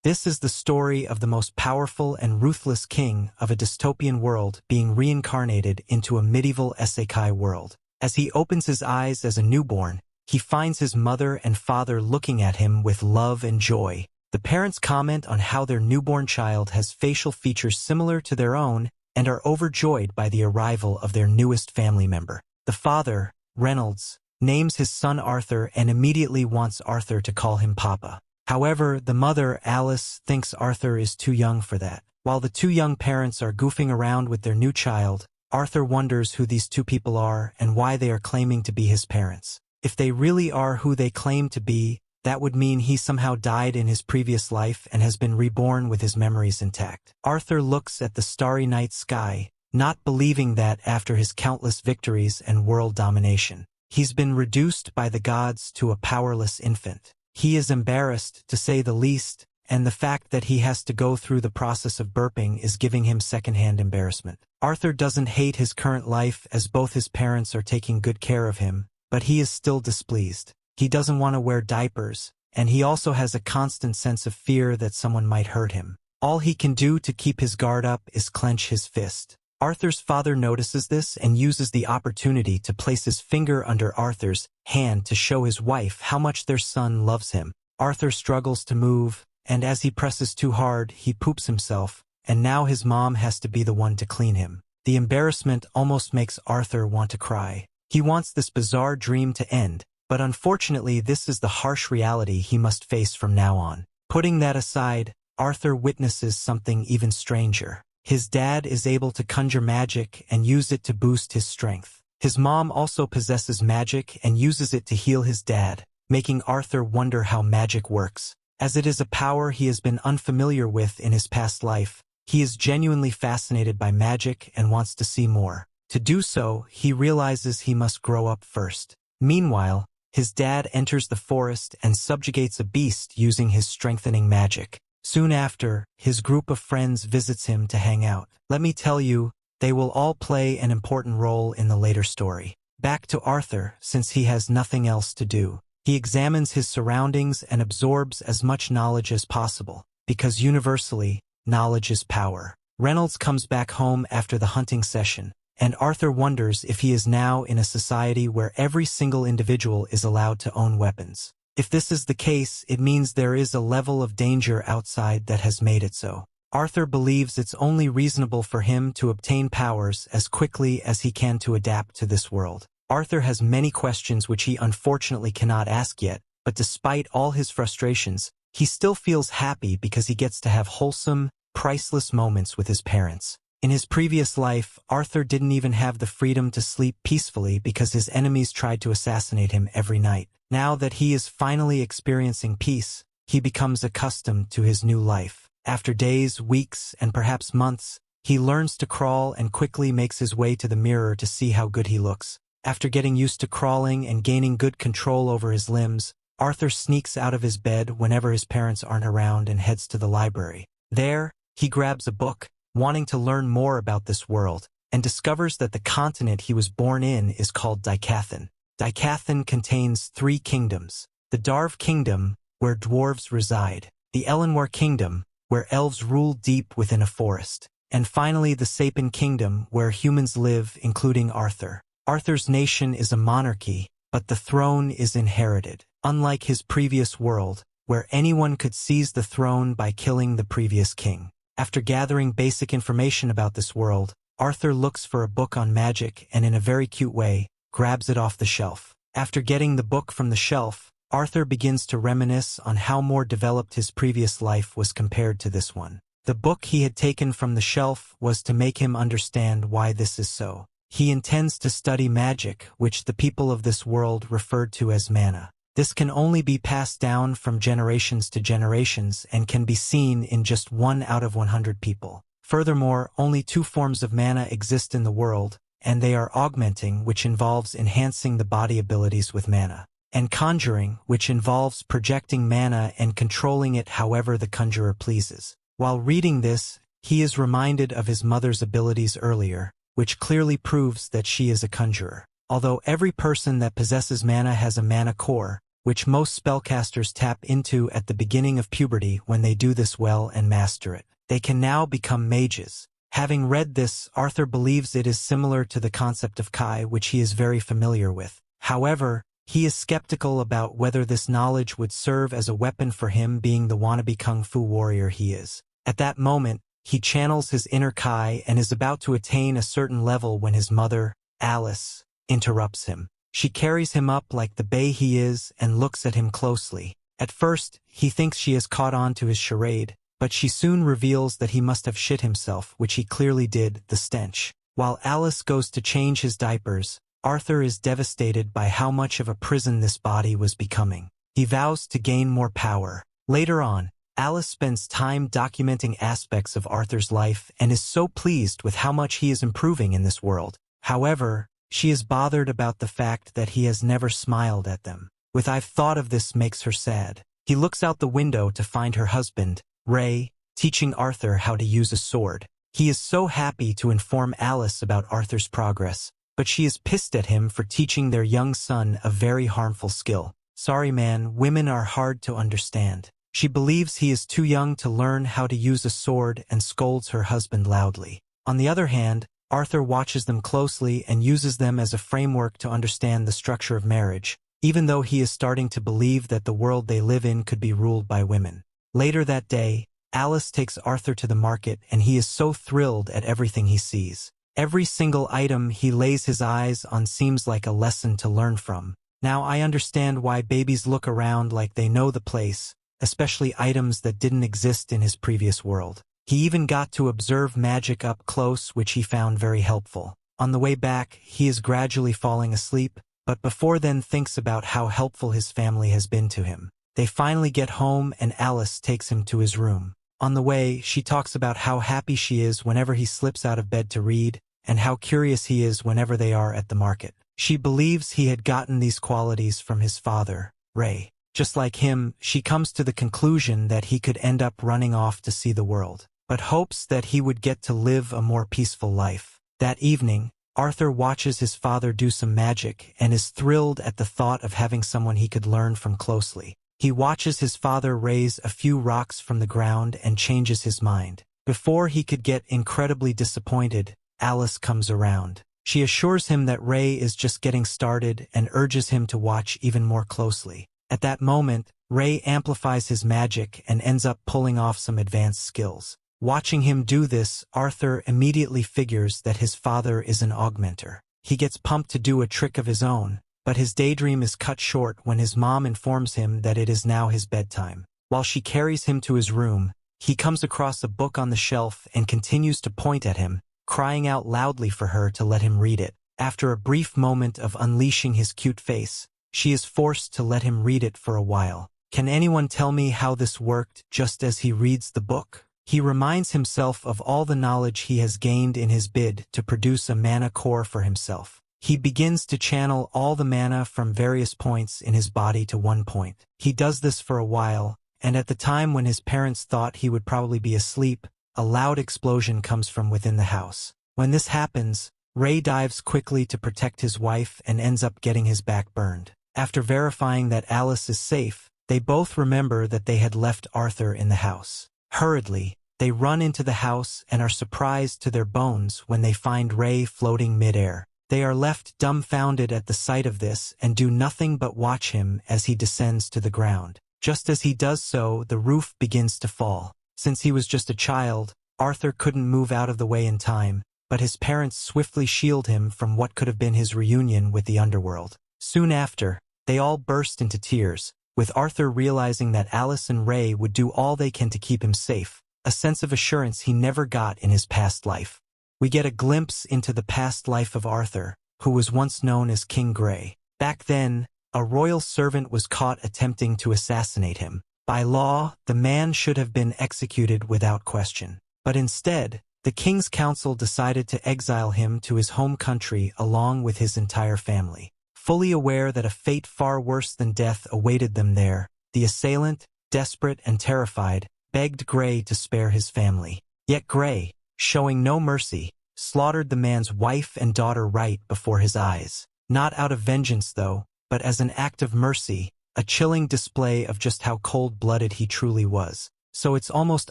This is the story of the most powerful and ruthless king of a dystopian world being reincarnated into a medieval isekai world. As he opens his eyes as a newborn, he finds his mother and father looking at him with love and joy. The parents comment on how their newborn child has facial features similar to their own and are overjoyed by the arrival of their newest family member. The father, Reynolds, names his son Arthur and immediately wants Arthur to call him Papa. However, the mother, Alice, thinks Arthur is too young for that. While the two young parents are goofing around with their new child, Arthur wonders who these two people are and why they are claiming to be his parents. If they really are who they claim to be, that would mean he somehow died in his previous life and has been reborn with his memories intact. Arthur looks at the starry night sky, not believing that after his countless victories and world domination, he's been reduced by the gods to a powerless infant. He is embarrassed, to say the least, and the fact that he has to go through the process of burping is giving him secondhand embarrassment. Arthur doesn't hate his current life as both his parents are taking good care of him, but he is still displeased. He doesn't want to wear diapers, and he also has a constant sense of fear that someone might hurt him. All he can do to keep his guard up is clench his fist. Arthur's father notices this and uses the opportunity to place his finger under Arthur's hand to show his wife how much their son loves him. Arthur struggles to move, and as he presses too hard, he poops himself, and now his mom has to be the one to clean him. The embarrassment almost makes Arthur want to cry. He wants this bizarre dream to end, but unfortunately this is the harsh reality he must face from now on. Putting that aside, Arthur witnesses something even stranger. His dad is able to conjure magic and use it to boost his strength. His mom also possesses magic and uses it to heal his dad, making Arthur wonder how magic works. As it is a power he has been unfamiliar with in his past life, he is genuinely fascinated by magic and wants to see more. To do so, he realizes he must grow up first. Meanwhile, his dad enters the forest and subjugates a beast using his strengthening magic. Soon after, his group of friends visits him to hang out. Let me tell you, they will all play an important role in the later story. Back to Arthur, since he has nothing else to do. He examines his surroundings and absorbs as much knowledge as possible, because universally, knowledge is power. Reynolds comes back home after the hunting session, and Arthur wonders if he is now in a society where every single individual is allowed to own weapons. If this is the case, it means there is a level of danger outside that has made it so. Arthur believes it's only reasonable for him to obtain powers as quickly as he can to adapt to this world. Arthur has many questions which he unfortunately cannot ask yet, but despite all his frustrations, he still feels happy because he gets to have wholesome, priceless moments with his parents. In his previous life, Arthur didn't even have the freedom to sleep peacefully because his enemies tried to assassinate him every night. Now that he is finally experiencing peace, he becomes accustomed to his new life. After days, weeks, and perhaps months, he learns to crawl and quickly makes his way to the mirror to see how good he looks. After getting used to crawling and gaining good control over his limbs, Arthur sneaks out of his bed whenever his parents aren't around and heads to the library. There, he grabs a book, wanting to learn more about this world, and discovers that the continent he was born in is called Dicathen. Dicathen contains 3 kingdoms: the Darv Kingdom, where dwarves reside, the Elenoir Kingdom, where elves rule deep within a forest, and finally the Sapien Kingdom, where humans live, including Arthur. Arthur's nation is a monarchy, but the throne is inherited, unlike his previous world, where anyone could seize the throne by killing the previous king. After gathering basic information about this world, Arthur looks for a book on magic and, in a very cute way, grabs it off the shelf. After getting the book from the shelf, Arthur begins to reminisce on how more developed his previous life was compared to this one. The book he had taken from the shelf was to make him understand why this is so. He intends to study magic, which the people of this world referred to as mana. This can only be passed down from generations to generations and can be seen in just 1 out of 100 people. Furthermore, only 2 forms of mana exist in the world, and they are augmenting, which involves enhancing the body abilities with mana, and conjuring, which involves projecting mana and controlling it however the conjurer pleases. While reading this, he is reminded of his mother's abilities earlier, which clearly proves that she is a conjurer. Although every person that possesses mana has a mana core, which most spellcasters tap into at the beginning of puberty when they do this well and master it. They can now become mages. Having read this, Arthur believes it is similar to the concept of Kai, which he is very familiar with. However, he is skeptical about whether this knowledge would serve as a weapon for him, being the wannabe kung fu warrior he is. At that moment, he channels his inner Kai and is about to attain a certain level when his mother, Alice, interrupts him. She carries him up like the bae he is and looks at him closely. At first, he thinks she has caught on to his charade, but she soon reveals that he must have shit himself, which he clearly did, the stench. While Alice goes to change his diapers, Arthur is devastated by how much of a prison this body was becoming. He vows to gain more power. Later on, Alice spends time documenting aspects of Arthur's life and is so pleased with how much he is improving in this world. However, she is bothered about the fact that he has never smiled at them. With "I've thought of this" makes her sad. He looks out the window to find her husband, Ray, teaching Arthur how to use a sword. He is so happy to inform Alice about Arthur's progress, but she is pissed at him for teaching their young son a very harmful skill. Sorry man, women are hard to understand. She believes he is too young to learn how to use a sword and scolds her husband loudly. On the other hand, Arthur watches them closely and uses them as a framework to understand the structure of marriage, even though he is starting to believe that the world they live in could be ruled by women. Later that day, Alice takes Arthur to the market and he is so thrilled at everything he sees. Every single item he lays his eyes on seems like a lesson to learn from. Now I understand why babies look around like they know the place, especially items that didn't exist in his previous world. He even got to observe magic up close, which he found very helpful. On the way back, he is gradually falling asleep, but before then thinks about how helpful his family has been to him. They finally get home and Alice takes him to his room. On the way, she talks about how happy she is whenever he slips out of bed to read, and how curious he is whenever they are at the market. She believes he had gotten these qualities from his father, Ray. Just like him, she comes to the conclusion that he could end up running off to see the world, but hopes that he would get to live a more peaceful life. That evening, Arthur watches his father do some magic and is thrilled at the thought of having someone he could learn from closely. He watches his father raise a few rocks from the ground and changes his mind. Before he could get incredibly disappointed, Alice comes around. She assures him that Ray is just getting started and urges him to watch even more closely. At that moment, Ray amplifies his magic and ends up pulling off some advanced skills. Watching him do this, Arthur immediately figures that his father is an augmenter. He gets pumped to do a trick of his own, but his daydream is cut short when his mom informs him that it is now his bedtime. While she carries him to his room, he comes across a book on the shelf and continues to point at him, crying out loudly for her to let him read it. After a brief moment of unleashing his cute face, she is forced to let him read it for a while. Can anyone tell me how this worked just as he reads the book? He reminds himself of all the knowledge he has gained in his bid to produce a mana core for himself. He begins to channel all the mana from various points in his body to one point. He does this for a while, and at the time when his parents thought he would probably be asleep, a loud explosion comes from within the house. When this happens, Ray dives quickly to protect his wife and ends up getting his back burned. After verifying that Alice is safe, they both remember that they had left Arthur in the house. Hurriedly, they run into the house and are surprised to their bones when they find Ray floating mid-air. They are left dumbfounded at the sight of this and do nothing but watch him as he descends to the ground. Just as he does so, the roof begins to fall. Since he was just a child, Arthur couldn't move out of the way in time, but his parents swiftly shield him from what could have been his reunion with the underworld. Soon after, they all burst into tears, with Arthur realizing that Alice and Ray would do all they can to keep him safe, a sense of assurance he never got in his past life. We get a glimpse into the past life of Arthur, who was once known as King Grey. Back then, a royal servant was caught attempting to assassinate him. By law, the man should have been executed without question. But instead, the king's council decided to exile him to his home country along with his entire family. Fully aware that a fate far worse than death awaited them there, the assailant, desperate and terrified, begged Grey to spare his family. Yet Grey, showing no mercy, slaughtered the man's wife and daughter right before his eyes. Not out of vengeance though, but as an act of mercy, a chilling display of just how cold-blooded he truly was. So it's almost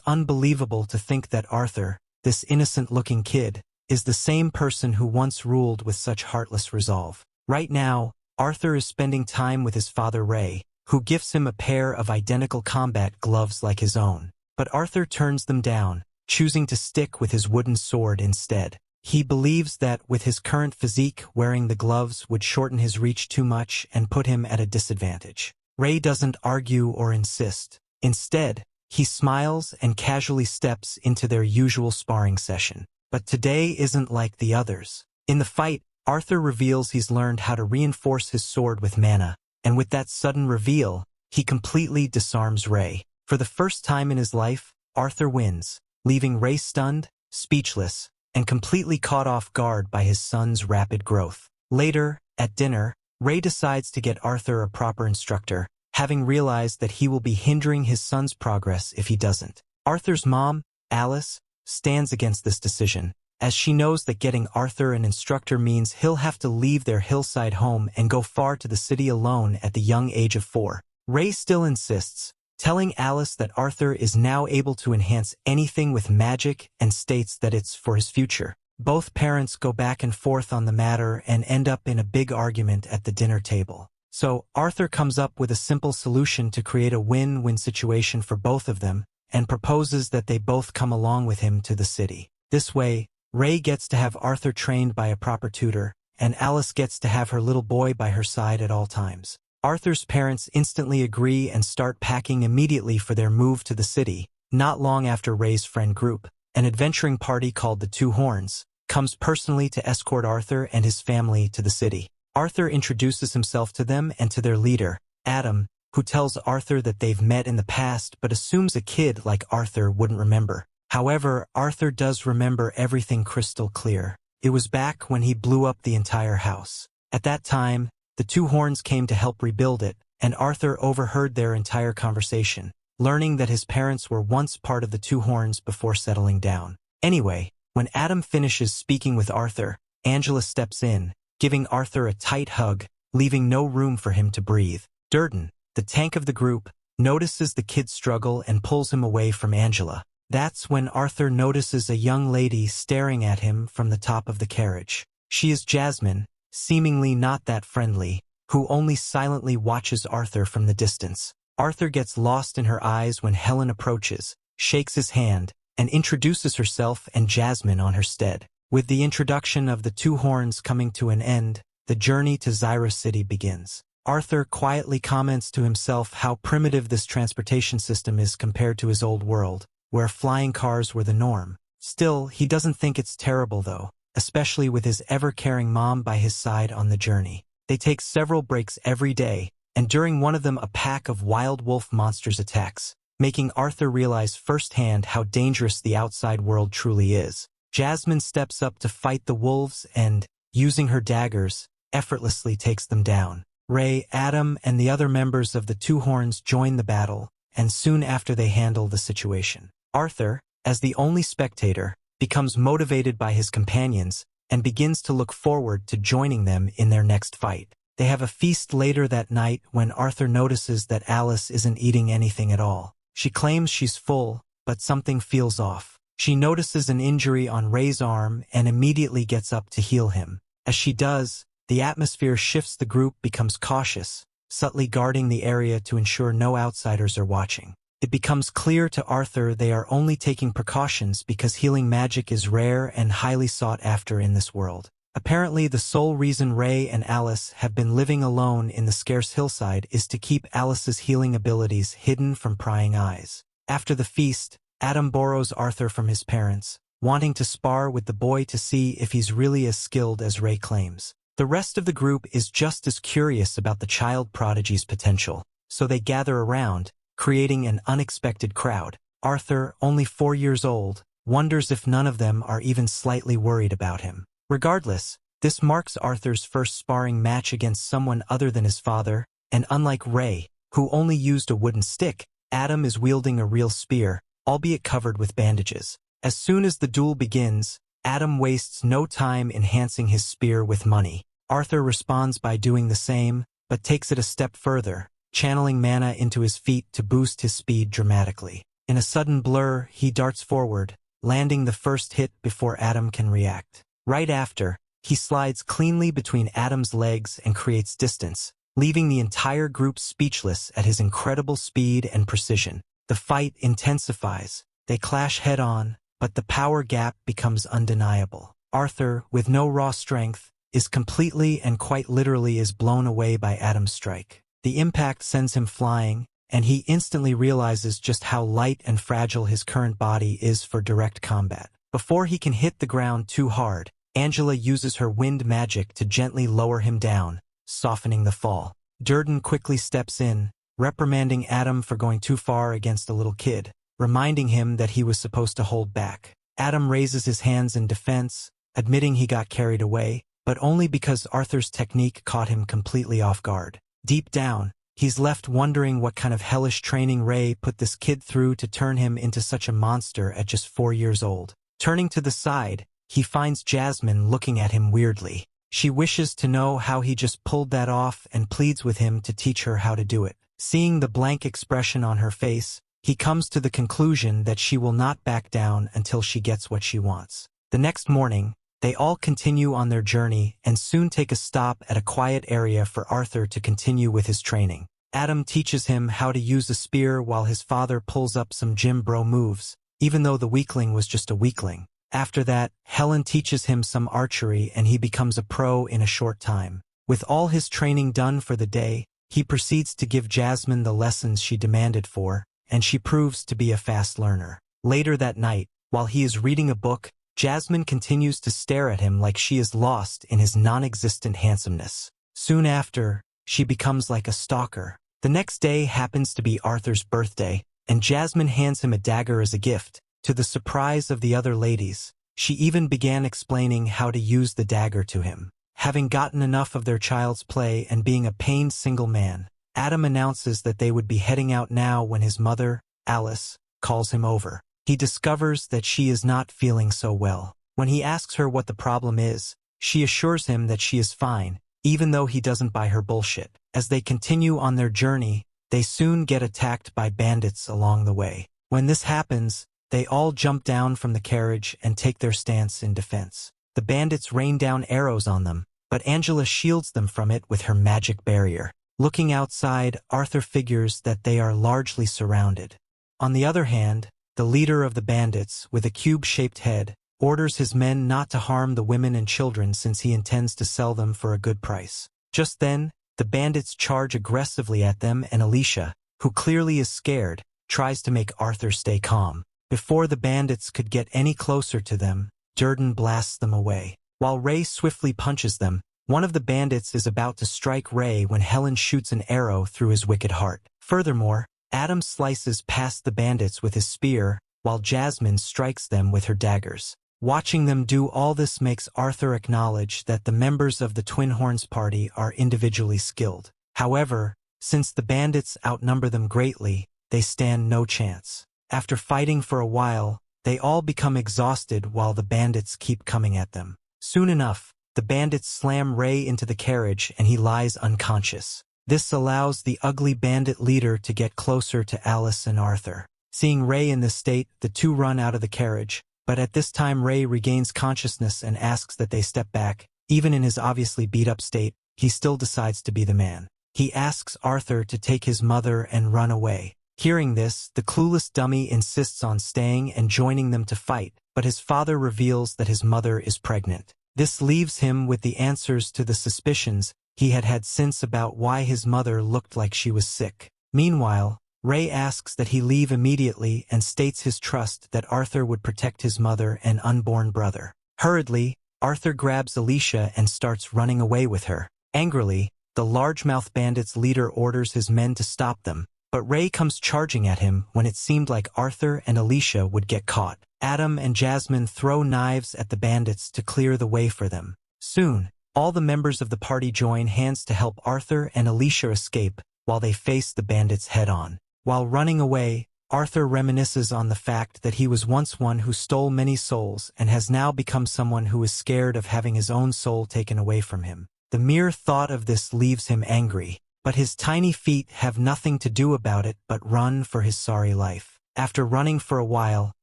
unbelievable to think that Arthur, this innocent-looking kid, is the same person who once ruled with such heartless resolve. Right now, Arthur is spending time with his father Ray, who gifts him a pair of identical combat gloves like his own. But Arthur turns them down, choosing to stick with his wooden sword instead. He believes that with his current physique, wearing the gloves would shorten his reach too much and put him at a disadvantage. Ray doesn't argue or insist. Instead, he smiles and casually steps into their usual sparring session. But today isn't like the others. In the fight, Arthur reveals he's learned how to reinforce his sword with mana, and with that sudden reveal, he completely disarms Ray. For the first time in his life, Arthur wins, leaving Ray stunned, speechless, and completely caught off guard by his son's rapid growth. Later, at dinner, Ray decides to get Arthur a proper instructor, having realized that he will be hindering his son's progress if he doesn't. Arthur's mom, Alice, stands against this decision, as she knows that getting Arthur an instructor means he'll have to leave their hillside home and go far to the city alone at the young age of 4. Ray still insists, telling Alice that Arthur is now able to enhance anything with magic and states that it's for his future. Both parents go back and forth on the matter and end up in a big argument at the dinner table. So Arthur comes up with a simple solution to create a win-win situation for both of them and proposes that they both come along with him to the city. This way, Ray gets to have Arthur trained by a proper tutor, and Alice gets to have her little boy by her side at all times. Arthur's parents instantly agree and start packing immediately for their move to the city. Not long after Ray's friend group, an adventuring party called the Two Horns, comes personally to escort Arthur and his family to the city. Arthur introduces himself to them and to their leader, Adam, who tells Arthur that they've met in the past but assumes a kid like Arthur wouldn't remember. However, Arthur does remember everything crystal clear. It was back when he blew up the entire house. At that time, the Two Horns came to help rebuild it, and Arthur overheard their entire conversation, learning that his parents were once part of the Two Horns before settling down. Anyway, when Adam finishes speaking with Arthur, Angela steps in, giving Arthur a tight hug, leaving no room for him to breathe. Durden, the tank of the group, notices the kid's struggle and pulls him away from Angela. That's when Arthur notices a young lady staring at him from the top of the carriage. She is Jasmine, seemingly not that friendly, who only silently watches Arthur from the distance. Arthur gets lost in her eyes when Helen approaches, shakes his hand, and introduces herself and Jasmine on her stead. With the introduction of the Two Horns coming to an end, the journey to Zyra City begins. Arthur quietly comments to himself how primitive this transportation system is compared to his old world, where flying cars were the norm. Still, he doesn't think it's terrible though, especially with his ever-caring mom by his side on the journey. They take several breaks every day, and during one of them a pack of wild wolf monsters attacks, making Arthur realize firsthand how dangerous the outside world truly is. Jasmine steps up to fight the wolves and, using her daggers, effortlessly takes them down. Ray, Adam, and the other members of the Two Horns join the battle, and soon after they handle the situation. Arthur, as the only spectator, becomes motivated by his companions and begins to look forward to joining them in their next fight. They have a feast later that night when Arthur notices that Alice isn't eating anything at all. She claims she's full, but something feels off. She notices an injury on Ray's arm and immediately gets up to heal him. As she does, the atmosphere shifts. The group becomes cautious, subtly guarding the area to ensure no outsiders are watching. It becomes clear to Arthur they are only taking precautions because healing magic is rare and highly sought after in this world. Apparently, the sole reason Ray and Alice have been living alone in the scarce hillside is to keep Alice's healing abilities hidden from prying eyes. After the feast, Adam borrows Arthur from his parents, wanting to spar with the boy to see if he's really as skilled as Ray claims. The rest of the group is just as curious about the child prodigy's potential, so they gather around, creating an unexpected crowd. Arthur, only 4 years old, wonders if none of them are even slightly worried about him. Regardless, this marks Arthur's first sparring match against someone other than his father, and unlike Ray, who only used a wooden stick, Adam is wielding a real spear, albeit covered with bandages. As soon as the duel begins, Adam wastes no time enhancing his spear with money. Arthur responds by doing the same, but takes it a step further, channeling mana into his feet to boost his speed dramatically. In a sudden blur, he darts forward, landing the first hit before Adam can react. Right after, he slides cleanly between Adam's legs and creates distance, leaving the entire group speechless at his incredible speed and precision. The fight intensifies. They clash head-on, but the power gap becomes undeniable. Arthur, with no raw strength, is completely and quite literally is blown away by Adam's strike. The impact sends him flying, and he instantly realizes just how light and fragile his current body is for direct combat. Before he can hit the ground too hard, Angela uses her wind magic to gently lower him down, softening the fall. Durden quickly steps in, reprimanding Adam for going too far against a little kid, reminding him that he was supposed to hold back. Adam raises his hands in defense, admitting he got carried away, but only because Arthur's technique caught him completely off guard. Deep down, he's left wondering what kind of hellish training Ray put this kid through to turn him into such a monster at just 4 years old. Turning to the side, he finds Jasmine looking at him weirdly. She wishes to know how he just pulled that off and pleads with him to teach her how to do it. Seeing the blank expression on her face, he comes to the conclusion that she will not back down until she gets what she wants. The next morning, they all continue on their journey and soon take a stop at a quiet area for Arthur to continue with his training. Adam teaches him how to use a spear while his father pulls up some gym bro moves, even though the weakling was just a weakling. After that, Helen teaches him some archery and he becomes a pro in a short time. With all his training done for the day, he proceeds to give Jasmine the lessons she demanded for, and she proves to be a fast learner. Later that night, while he is reading a book, Jasmine continues to stare at him like she is lost in his non-existent handsomeness. Soon after, she becomes like a stalker. The next day happens to be Arthur's birthday, and Jasmine hands him a dagger as a gift. To the surprise of the other ladies, she even began explaining how to use the dagger to him. Having gotten enough of their child's play and being a pained single man, Adam announces that they would be heading out now when his mother, Alice, calls him over. He discovers that she is not feeling so well. When he asks her what the problem is, she assures him that she is fine, even though he doesn't buy her bullshit. As they continue on their journey, they soon get attacked by bandits along the way. When this happens, they all jump down from the carriage and take their stance in defense. The bandits rain down arrows on them, but Angela shields them from it with her magic barrier. Looking outside, Arthur figures that they are largely surrounded. On the other hand, the leader of the bandits, with a cube-shaped head, orders his men not to harm the women and children since he intends to sell them for a good price. Just then, the bandits charge aggressively at them and Alicia, who clearly is scared, tries to make Arthur stay calm. Before the bandits could get any closer to them, Durden blasts them away. While Ray swiftly punches them, one of the bandits is about to strike Ray when Helen shoots an arrow through his wicked heart. Furthermore, Adam slices past the bandits with his spear, while Jasmine strikes them with her daggers. Watching them do all this makes Arthur acknowledge that the members of the Twin Horns party are individually skilled. However, since the bandits outnumber them greatly, they stand no chance. After fighting for a while, they all become exhausted while the bandits keep coming at them. Soon enough, the bandits slam Ray into the carriage and he lies unconscious. This allows the ugly bandit leader to get closer to Alice and Arthur. Seeing Ray in this state, the two run out of the carriage, but at this time Ray regains consciousness and asks that they step back. Even in his obviously beat-up state, he still decides to be the man. He asks Arthur to take his mother and run away. Hearing this, the clueless dummy insists on staying and joining them to fight, but his father reveals that his mother is pregnant. This leaves him with the answers to the suspicions he had had since about why his mother looked like she was sick. Meanwhile, Ray asks that he leave immediately and states his trust that Arthur would protect his mother and unborn brother. Hurriedly, Arthur grabs Alicia and starts running away with her. Angrily, the largemouth bandits' leader orders his men to stop them, but Ray comes charging at him when it seemed like Arthur and Alicia would get caught. Adam and Jasmine throw knives at the bandits to clear the way for them. Soon, all the members of the party join hands to help Arthur and Alicia escape while they face the bandits head-on. While running away, Arthur reminisces on the fact that he was once one who stole many souls and has now become someone who is scared of having his own soul taken away from him. The mere thought of this leaves him angry. but his tiny feet have nothing to do about it but run for his sorry life. After running for a while,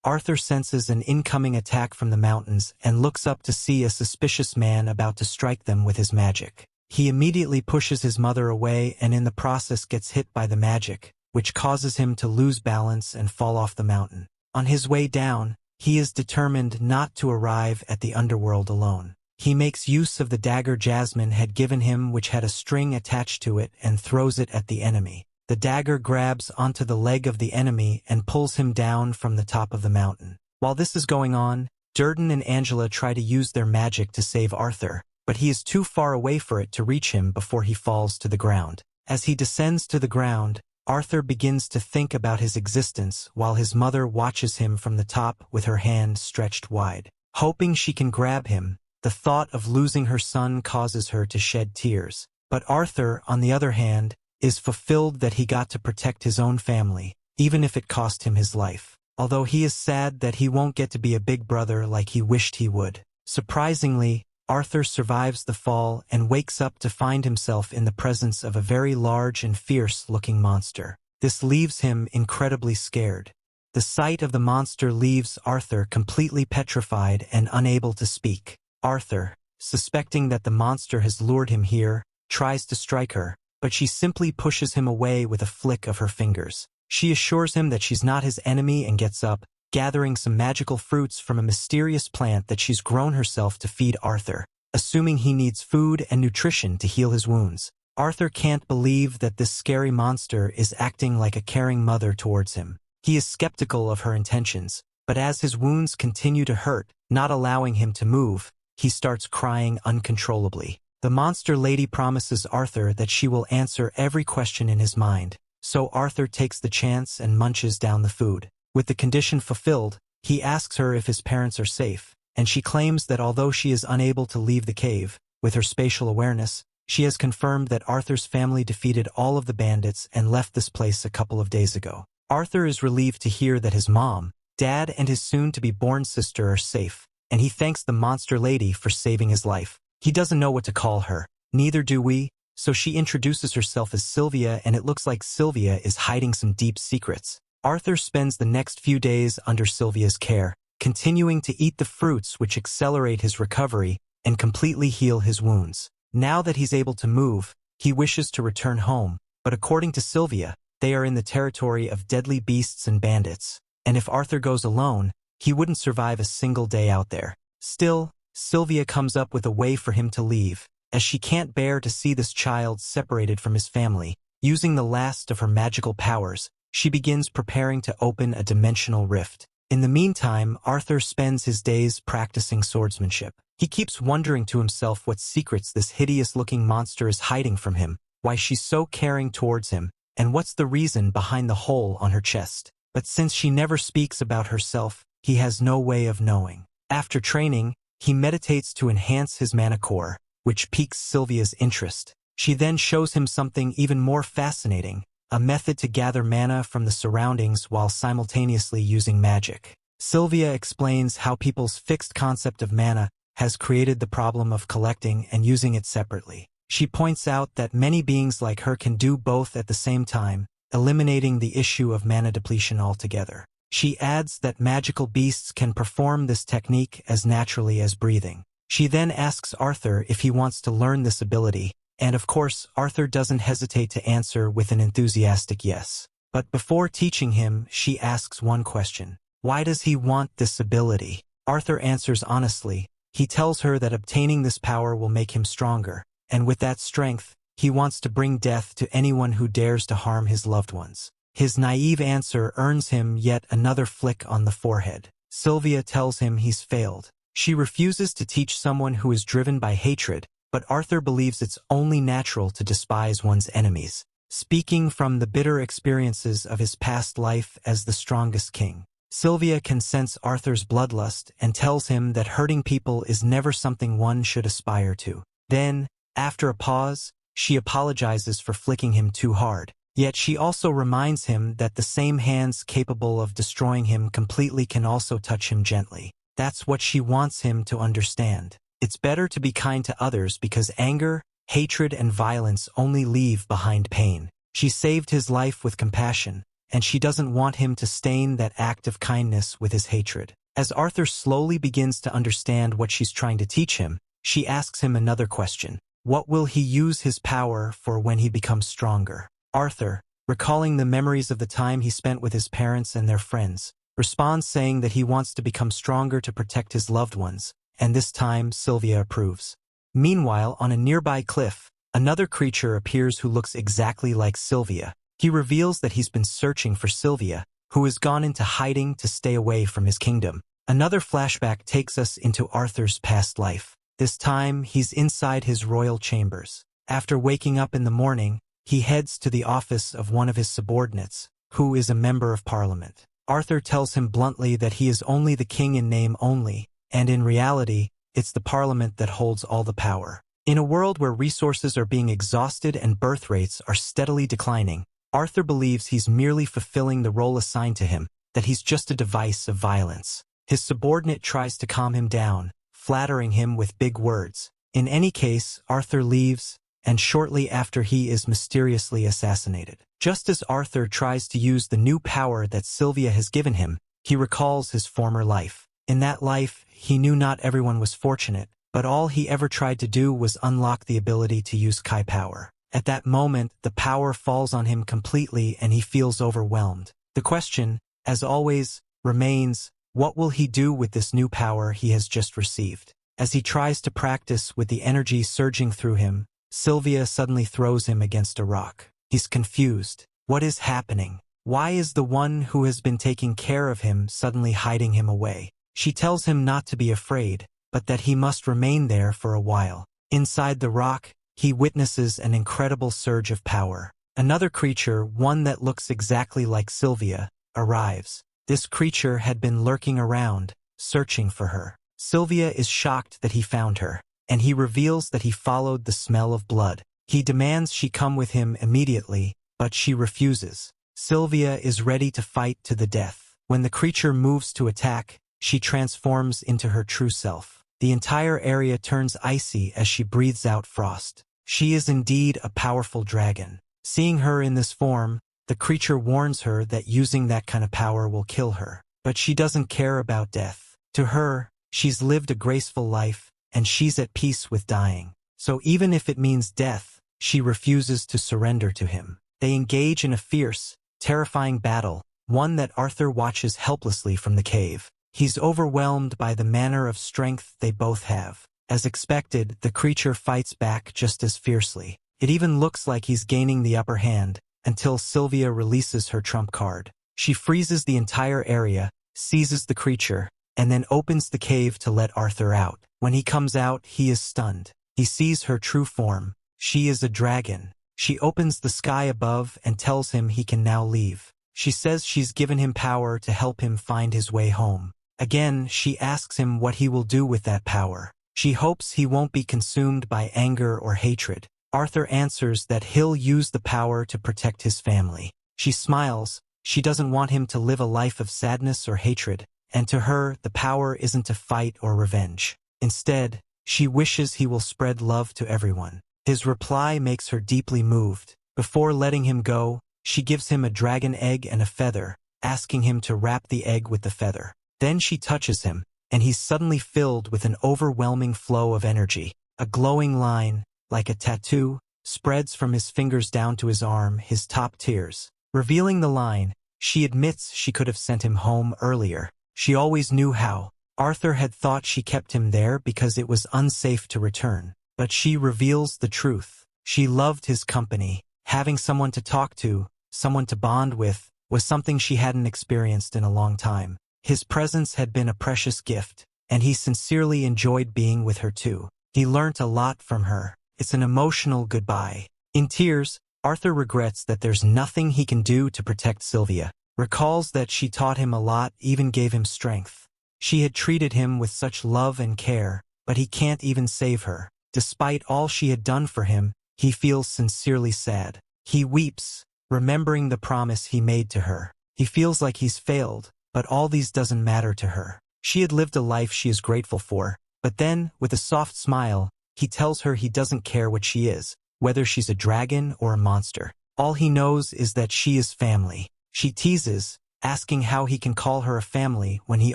Arthur senses an incoming attack from the mountains and looks up to see a suspicious man about to strike them with his magic. He immediately pushes his mother away and in the process gets hit by the magic, which causes him to lose balance and fall off the mountain. On his way down, he is determined not to arrive at the underworld alone. He makes use of the dagger Jasmine had given him, which had a string attached to it, and throws it at the enemy. The dagger grabs onto the leg of the enemy and pulls him down from the top of the mountain. While this is going on, Durden and Angela try to use their magic to save Arthur, but he is too far away for it to reach him before he falls to the ground. As he descends to the ground, Arthur begins to think about his existence while his mother watches him from the top with her hand stretched wide. Hoping she can grab him, the thought of losing her son causes her to shed tears. But Arthur, on the other hand, is fulfilled that he got to protect his own family, even if it cost him his life. Although he is sad that he won't get to be a big brother like he wished he would. Surprisingly, Arthur survives the fall and wakes up to find himself in the presence of a very large and fierce-looking monster. This leaves him incredibly scared. The sight of the monster leaves Arthur completely petrified and unable to speak. Arthur, suspecting that the monster has lured him here, tries to strike her, but she simply pushes him away with a flick of her fingers. She assures him that she's not his enemy and gets up, gathering some magical fruits from a mysterious plant that she's grown herself to feed Arthur, assuming he needs food and nutrition to heal his wounds. Arthur can't believe that this scary monster is acting like a caring mother towards him. He is skeptical of her intentions, but as his wounds continue to hurt, not allowing him to move, he starts crying uncontrollably. The monster lady promises Arthur that she will answer every question in his mind, so Arthur takes the chance and munches down the food. With the condition fulfilled, he asks her if his parents are safe, and she claims that although she is unable to leave the cave, with her spatial awareness, she has confirmed that Arthur's family defeated all of the bandits and left this place a couple of days ago. Arthur is relieved to hear that his mom, dad, and his soon-to-be-born sister are safe, and he thanks the monster lady for saving his life. He doesn't know what to call her, neither do we, so she introduces herself as Sylvia, and it looks like Sylvia is hiding some deep secrets. Arthur spends the next few days under Sylvia's care, continuing to eat the fruits which accelerate his recovery and completely heal his wounds. Now that he's able to move, he wishes to return home, but according to Sylvia, they are in the territory of deadly beasts and bandits, and if Arthur goes alone, he wouldn't survive a single day out there. Still, Sylvia comes up with a way for him to leave, as she can't bear to see this child separated from his family. Using the last of her magical powers, she begins preparing to open a dimensional rift. In the meantime, Arthur spends his days practicing swordsmanship. He keeps wondering to himself what secrets this hideous-looking monster is hiding from him, why she's so caring towards him, and what's the reason behind the hole on her chest. But since she never speaks about herself, he has no way of knowing. After training, he meditates to enhance his mana core, which piques Sylvia's interest. She then shows him something even more fascinating, a method to gather mana from the surroundings while simultaneously using magic. Sylvia explains how people's fixed concept of mana has created the problem of collecting and using it separately. She points out that many beings like her can do both at the same time, eliminating the issue of mana depletion altogether. She adds that magical beasts can perform this technique as naturally as breathing. She then asks Arthur if he wants to learn this ability, and of course, Arthur doesn't hesitate to answer with an enthusiastic yes. But before teaching him, she asks one question. Why does he want this ability? Arthur answers honestly. He tells her that obtaining this power will make him stronger, and with that strength, he wants to bring death to anyone who dares to harm his loved ones. His naive answer earns him yet another flick on the forehead. Sylvia tells him he's failed. She refuses to teach someone who is driven by hatred, but Arthur believes it's only natural to despise one's enemies. Speaking from the bitter experiences of his past life as the strongest king, Sylvia can sense Arthur's bloodlust and tells him that hurting people is never something one should aspire to. Then, after a pause, she apologizes for flicking him too hard. Yet she also reminds him that the same hands capable of destroying him completely can also touch him gently. That's what she wants him to understand. It's better to be kind to others because anger, Hatred and violence only leave behind pain. She saved his life with compassion, and she doesn't want him to stain that act of kindness with his hatred. As Arthur slowly begins to understand what she's trying to teach him, she asks him another question. What will he use his power for when he becomes stronger? Arthur, recalling the memories of the time he spent with his parents and their friends, responds saying that he wants to become stronger to protect his loved ones, and this time Sylvia approves. Meanwhile, on a nearby cliff, another creature appears who looks exactly like Sylvia. He reveals that he's been searching for Sylvia, who has gone into hiding to stay away from his kingdom. Another flashback takes us into Arthur's past life. This time, he's inside his royal chambers. After waking up in the morning, he heads to the office of one of his subordinates, who is a member of parliament. Arthur tells him bluntly that he is only the king in name only, and in reality, it's the parliament that holds all the power. In a world where resources are being exhausted and birth rates are steadily declining, Arthur believes he's merely fulfilling the role assigned to him, that he's just a device of violence. His subordinate tries to calm him down, flattering him with big words. In any case, Arthur leaves, and shortly after he is mysteriously assassinated. Just as Arthur tries to use the new power that Sylvia has given him, he recalls his former life. In that life, he knew not everyone was fortunate, but all he ever tried to do was unlock the ability to use Kai power. At that moment, the power falls on him completely and he feels overwhelmed. The question, as always, remains, what will he do with this new power he has just received? As he tries to practice with the energy surging through him, Sylvia suddenly throws him against a rock. He's confused. What is happening? Why is the one who has been taking care of him suddenly hiding him away? She tells him not to be afraid, but that he must remain there for a while. Inside the rock, he witnesses an incredible surge of power. Another creature, one that looks exactly like Sylvia, arrives. This creature had been lurking around, searching for her. Sylvia is shocked that he found her, and he reveals that he followed the smell of blood. He demands she come with him immediately, but she refuses. Sylvia is ready to fight to the death. When the creature moves to attack, she transforms into her true self. The entire area turns icy as she breathes out frost. She is indeed a powerful dragon. Seeing her in this form, the creature warns her that using that kind of power will kill her. But she doesn't care about death. To her, she's lived a graceful life, and she's at peace with dying. So even if it means death, she refuses to surrender to him. They engage in a fierce, terrifying battle, one that Arthur watches helplessly from the cave. He's overwhelmed by the manner of strength they both have. As expected, the creature fights back just as fiercely. It even looks like he's gaining the upper hand, until Sylvia releases her trump card. She freezes the entire area, seizes the creature, and then opens the cave to let Arthur out. When he comes out, he is stunned. He sees her true form. She is a dragon. She opens the sky above and tells him he can now leave. She says she's given him power to help him find his way home. Again, she asks him what he will do with that power. She hopes he won't be consumed by anger or hatred. Arthur answers that he'll use the power to protect his family. She smiles. She doesn't want him to live a life of sadness or hatred, and to her, the power isn't to fight or revenge. Instead, she wishes he will spread love to everyone. His reply makes her deeply moved. Before letting him go, she gives him a dragon egg and a feather, asking him to wrap the egg with the feather. Then she touches him, and he's suddenly filled with an overwhelming flow of energy. A glowing line, like a tattoo, spreads from his fingers down to his arm, his top tears. Revealing the line, she admits she could have sent him home earlier. She always knew how. Arthur had thought she kept him there because it was unsafe to return. But she reveals the truth. She loved his company. Having someone to talk to, someone to bond with, was something she hadn't experienced in a long time. His presence had been a precious gift, and he sincerely enjoyed being with her too. He learnt a lot from her. It's an emotional goodbye. In tears, Arthur regrets that there's nothing he can do to protect Sylvia. Recalls that she taught him a lot, even gave him strength. She had treated him with such love and care, but he can't even save her. Despite all she had done for him, he feels sincerely sad. He weeps, remembering the promise he made to her. He feels like he's failed, but all these doesn't matter to her. She had lived a life she is grateful for, but then, with a soft smile, he tells her he doesn't care what she is, whether she's a dragon or a monster. All he knows is that she is family. She teases, asking how he can call her a family when he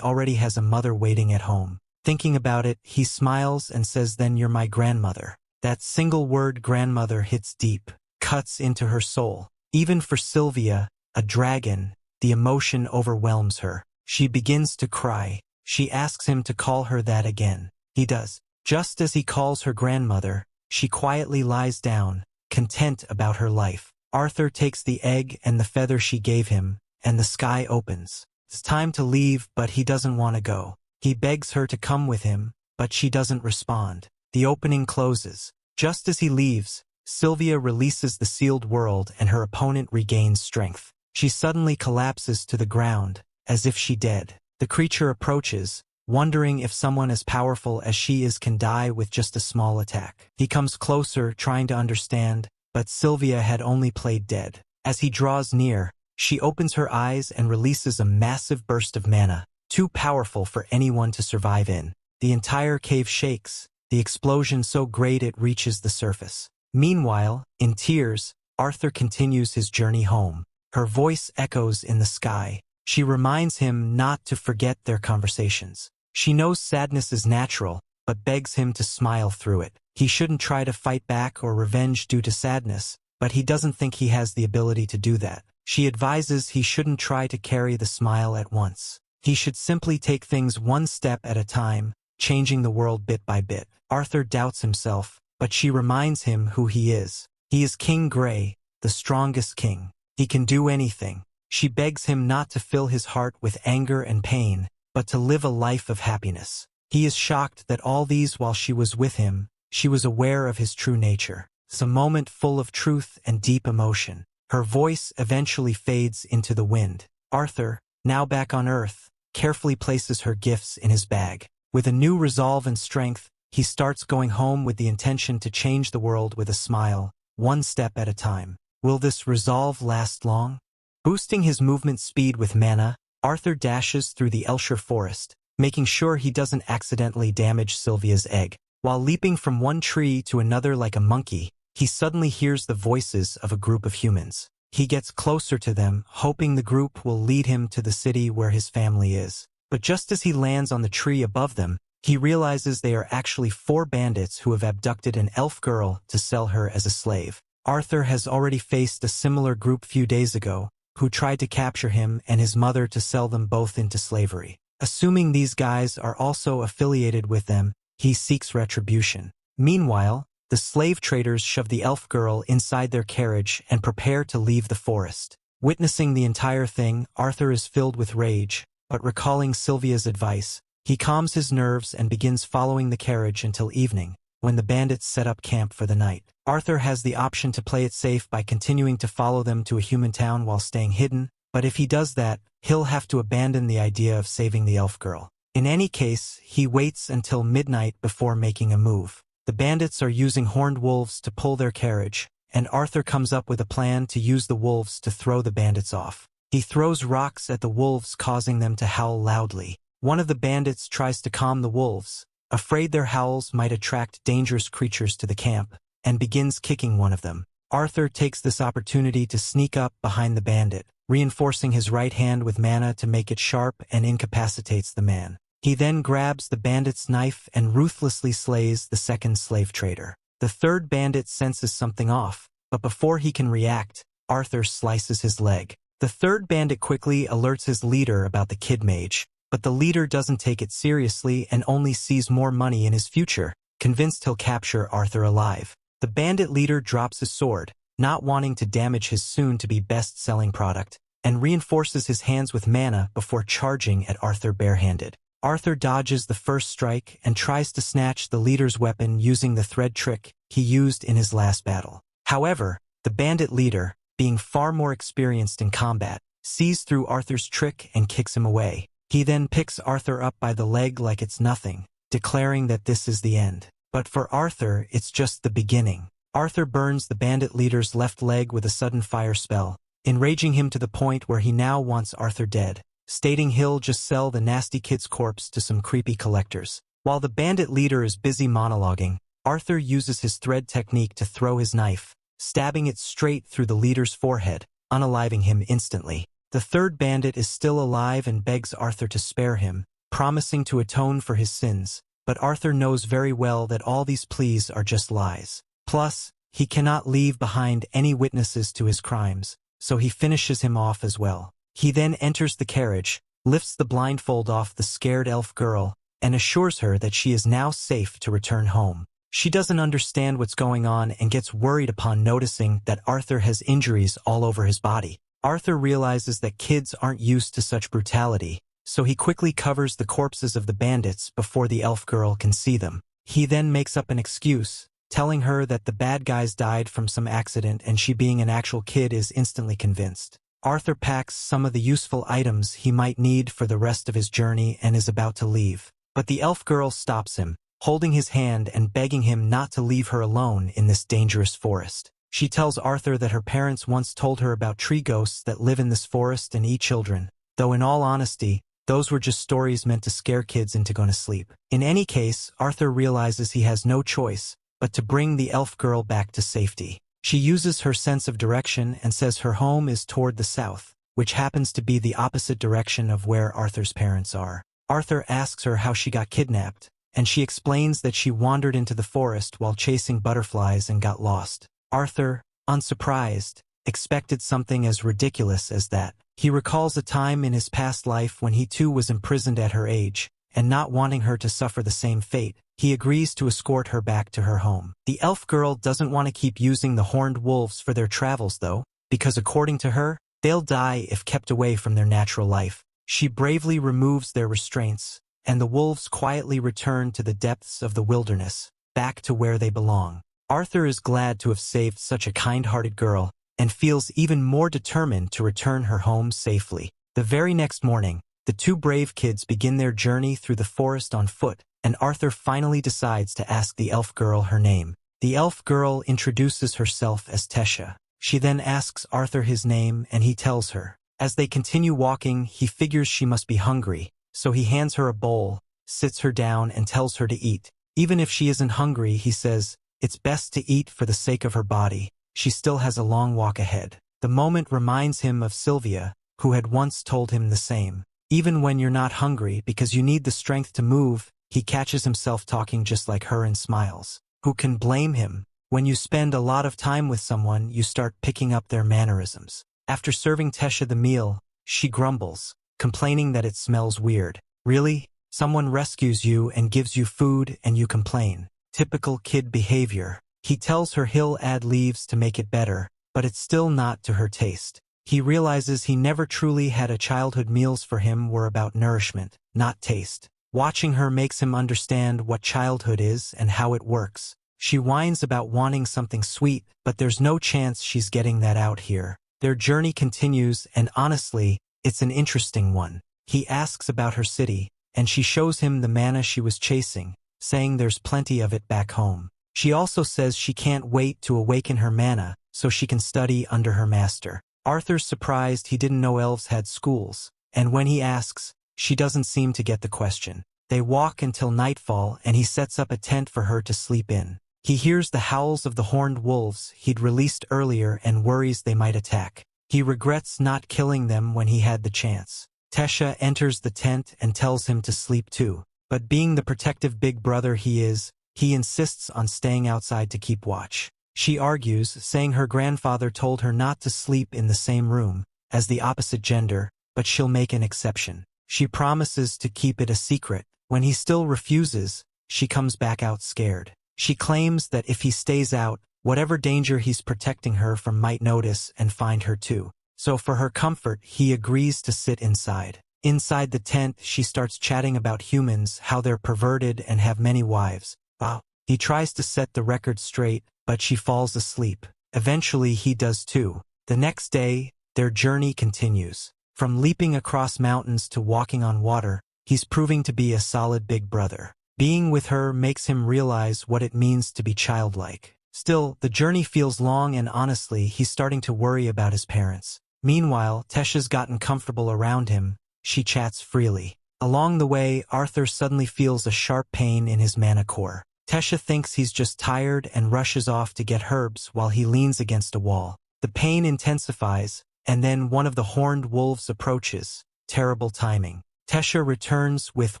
already has a mother waiting at home. Thinking about it, he smiles and says, "Then you're my grandmother." That single word grandmother hits deep, cuts into her soul. Even for Sylvia, a dragon, the emotion overwhelms her. She begins to cry. She asks him to call her that again. He does. Just as he calls her grandmother, she quietly lies down, content about her life. Arthur takes the egg and the feather she gave him, and the sky opens. It's time to leave, but he doesn't want to go. He begs her to come with him, but she doesn't respond. The opening closes. Just as he leaves, Sylvia releases the sealed world and her opponent regains strength. She suddenly collapses to the ground, as if she dead. The creature approaches, wondering if someone as powerful as she is can die with just a small attack. He comes closer, trying to understand, but Sylvia had only played dead. As he draws near, she opens her eyes and releases a massive burst of mana, too powerful for anyone to survive in. The entire cave shakes, the explosion so great it reaches the surface. Meanwhile, in tears, Arthur continues his journey home. Her voice echoes in the sky. She reminds him not to forget their conversations. She knows sadness is natural, but begs him to smile through it. He shouldn't try to fight back or revenge due to sadness, but he doesn't think he has the ability to do that. She advises he shouldn't try to carry the smile at once. He should simply take things one step at a time, changing the world bit by bit. Arthur doubts himself, but she reminds him who he is. He is King Grey, the strongest king. He can do anything. She begs him not to fill his heart with anger and pain, but to live a life of happiness. He is shocked that all these while she was with him, she was aware of his true nature. It's a moment full of truth and deep emotion. Her voice eventually fades into the wind. Arthur, now back on Earth, carefully places her gifts in his bag. With a new resolve and strength, he starts going home with the intention to change the world with a smile, one step at a time. Will this resolve last long? Boosting his movement speed with mana, Arthur dashes through the Elshire forest, making sure he doesn't accidentally damage Sylvia's egg. While leaping from one tree to another like a monkey, he suddenly hears the voices of a group of humans. He gets closer to them, hoping the group will lead him to the city where his family is. But just as he lands on the tree above them, he realizes they are actually 4 bandits who have abducted an elf girl to sell her as a slave. Arthur has already faced a similar group few days ago, who tried to capture him and his mother to sell them both into slavery. Assuming these guys are also affiliated with them, he seeks retribution. Meanwhile, the slave traders shove the elf girl inside their carriage and prepare to leave the forest. Witnessing the entire thing, Arthur is filled with rage, but recalling Sylvia's advice, he calms his nerves and begins following the carriage until evening, when the bandits set up camp for the night. Arthur has the option to play it safe by continuing to follow them to a human town while staying hidden, but if he does that, he'll have to abandon the idea of saving the elf girl. In any case, he waits until midnight before making a move. The bandits are using horned wolves to pull their carriage, and Arthur comes up with a plan to use the wolves to throw the bandits off. He throws rocks at the wolves, causing them to howl loudly. One of the bandits tries to calm the wolves, afraid their howls might attract dangerous creatures to the camp, and begins kicking one of them. Arthur takes this opportunity to sneak up behind the bandit, reinforcing his right hand with mana to make it sharp and incapacitates the man. He then grabs the bandit's knife and ruthlessly slays the second slave trader. The third bandit senses something off, but before he can react, Arthur slices his leg. The third bandit quickly alerts his leader about the kid mage, but the leader doesn't take it seriously and only sees more money in his future, convinced he'll capture Arthur alive. The bandit leader drops his sword, not wanting to damage his soon-to-be best-selling product, and reinforces his hands with mana before charging at Arthur barehanded. Arthur dodges the first strike and tries to snatch the leader's weapon using the thread trick he used in his last battle. However, the bandit leader, being far more experienced in combat, sees through Arthur's trick and kicks him away. He then picks Arthur up by the leg like it's nothing, declaring that this is the end. But for Arthur, it's just the beginning. Arthur burns the bandit leader's left leg with a sudden fire spell, enraging him to the point where he now wants Arthur dead, stating he'll just sell the nasty kid's corpse to some creepy collectors. While the bandit leader is busy monologuing, Arthur uses his thread technique to throw his knife, stabbing it straight through the leader's forehead, unaliving him instantly. The third bandit is still alive and begs Arthur to spare him, promising to atone for his sins, but Arthur knows very well that all these pleas are just lies. Plus, he cannot leave behind any witnesses to his crimes, so he finishes him off as well. He then enters the carriage, lifts the blindfold off the scared elf girl, and assures her that she is now safe to return home. She doesn't understand what's going on and gets worried upon noticing that Arthur has injuries all over his body. Arthur realizes that kids aren't used to such brutality, so he quickly covers the corpses of the bandits before the elf girl can see them. He then makes up an excuse, telling her that the bad guys died from some accident and she being an actual kid is instantly convinced. Arthur packs some of the useful items he might need for the rest of his journey and is about to leave. But the elf girl stops him, holding his hand and begging him not to leave her alone in this dangerous forest. She tells Arthur that her parents once told her about tree ghosts that live in this forest and eat children, though in all honesty, those were just stories meant to scare kids into going to sleep. In any case, Arthur realizes he has no choice but to bring the elf girl back to safety. She uses her sense of direction and says her home is toward the south, which happens to be the opposite direction of where Arthur's parents are. Arthur asks her how she got kidnapped, and she explains that she wandered into the forest while chasing butterflies and got lost. Arthur, unsurprised, expected something as ridiculous as that. He recalls a time in his past life when he too was imprisoned at her age, and not wanting her to suffer the same fate, he agrees to escort her back to her home. The elf girl doesn't want to keep using the horned wolves for their travels though, because according to her, they'll die if kept away from their natural life. She bravely removes their restraints, and the wolves quietly return to the depths of the wilderness, back to where they belong. Arthur is glad to have saved such a kind-hearted girl, and feels even more determined to return her home safely. The very next morning, the two brave kids begin their journey through the forest on foot, and Arthur finally decides to ask the elf girl her name. The elf girl introduces herself as Tesha. She then asks Arthur his name and he tells her. As they continue walking, he figures she must be hungry, so he hands her a bowl, sits her down and tells her to eat. Even if she isn't hungry, he says, it's best to eat for the sake of her body. She still has a long walk ahead. The moment reminds him of Sylvia, who had once told him the same. Even when you're not hungry because you need the strength to move, he catches himself talking just like her and smiles. Who can blame him? When you spend a lot of time with someone, you start picking up their mannerisms. After serving Tesha the meal, she grumbles, complaining that it smells weird. Really? Someone rescues you and gives you food and you complain. Typical kid behavior. He tells her he'll add leaves to make it better, but it's still not to her taste. He realizes he never truly had a childhood. Meals for him were about nourishment, not taste. Watching her makes him understand what childhood is and how it works. She whines about wanting something sweet, but there's no chance she's getting that out here. Their journey continues, and honestly, it's an interesting one. He asks about her city, and she shows him the mana she was chasing, saying there's plenty of it back home. She also says she can't wait to awaken her mana, so she can study under her master. Arthur's surprised he didn't know elves had schools, and when he asks, she doesn't seem to get the question. They walk until nightfall and he sets up a tent for her to sleep in. He hears the howls of the horned wolves he'd released earlier and worries they might attack. He regrets not killing them when he had the chance. Tesha enters the tent and tells him to sleep too, but being the protective big brother he is, he insists on staying outside to keep watch. She argues, saying her grandfather told her not to sleep in the same room as the opposite gender, but she'll make an exception. She promises to keep it a secret. When he still refuses, she comes back out scared. She claims that if he stays out, whatever danger he's protecting her from might notice and find her too. So for her comfort, he agrees to sit inside. Inside the tent, she starts chatting about humans, how they're perverted and have many wives. Wow. He tries to set the record straight, but she falls asleep. Eventually he does too. The next day, their journey continues. From leaping across mountains to walking on water, he's proving to be a solid big brother. Being with her makes him realize what it means to be childlike. Still, the journey feels long and honestly, he's starting to worry about his parents. Meanwhile, Tesha's gotten comfortable around him. She chats freely. Along the way, Arthur suddenly feels a sharp pain in his mana core. Tesha thinks he's just tired and rushes off to get herbs while he leans against a wall. The pain intensifies, and then one of the horned wolves approaches. Terrible timing. Tesha returns with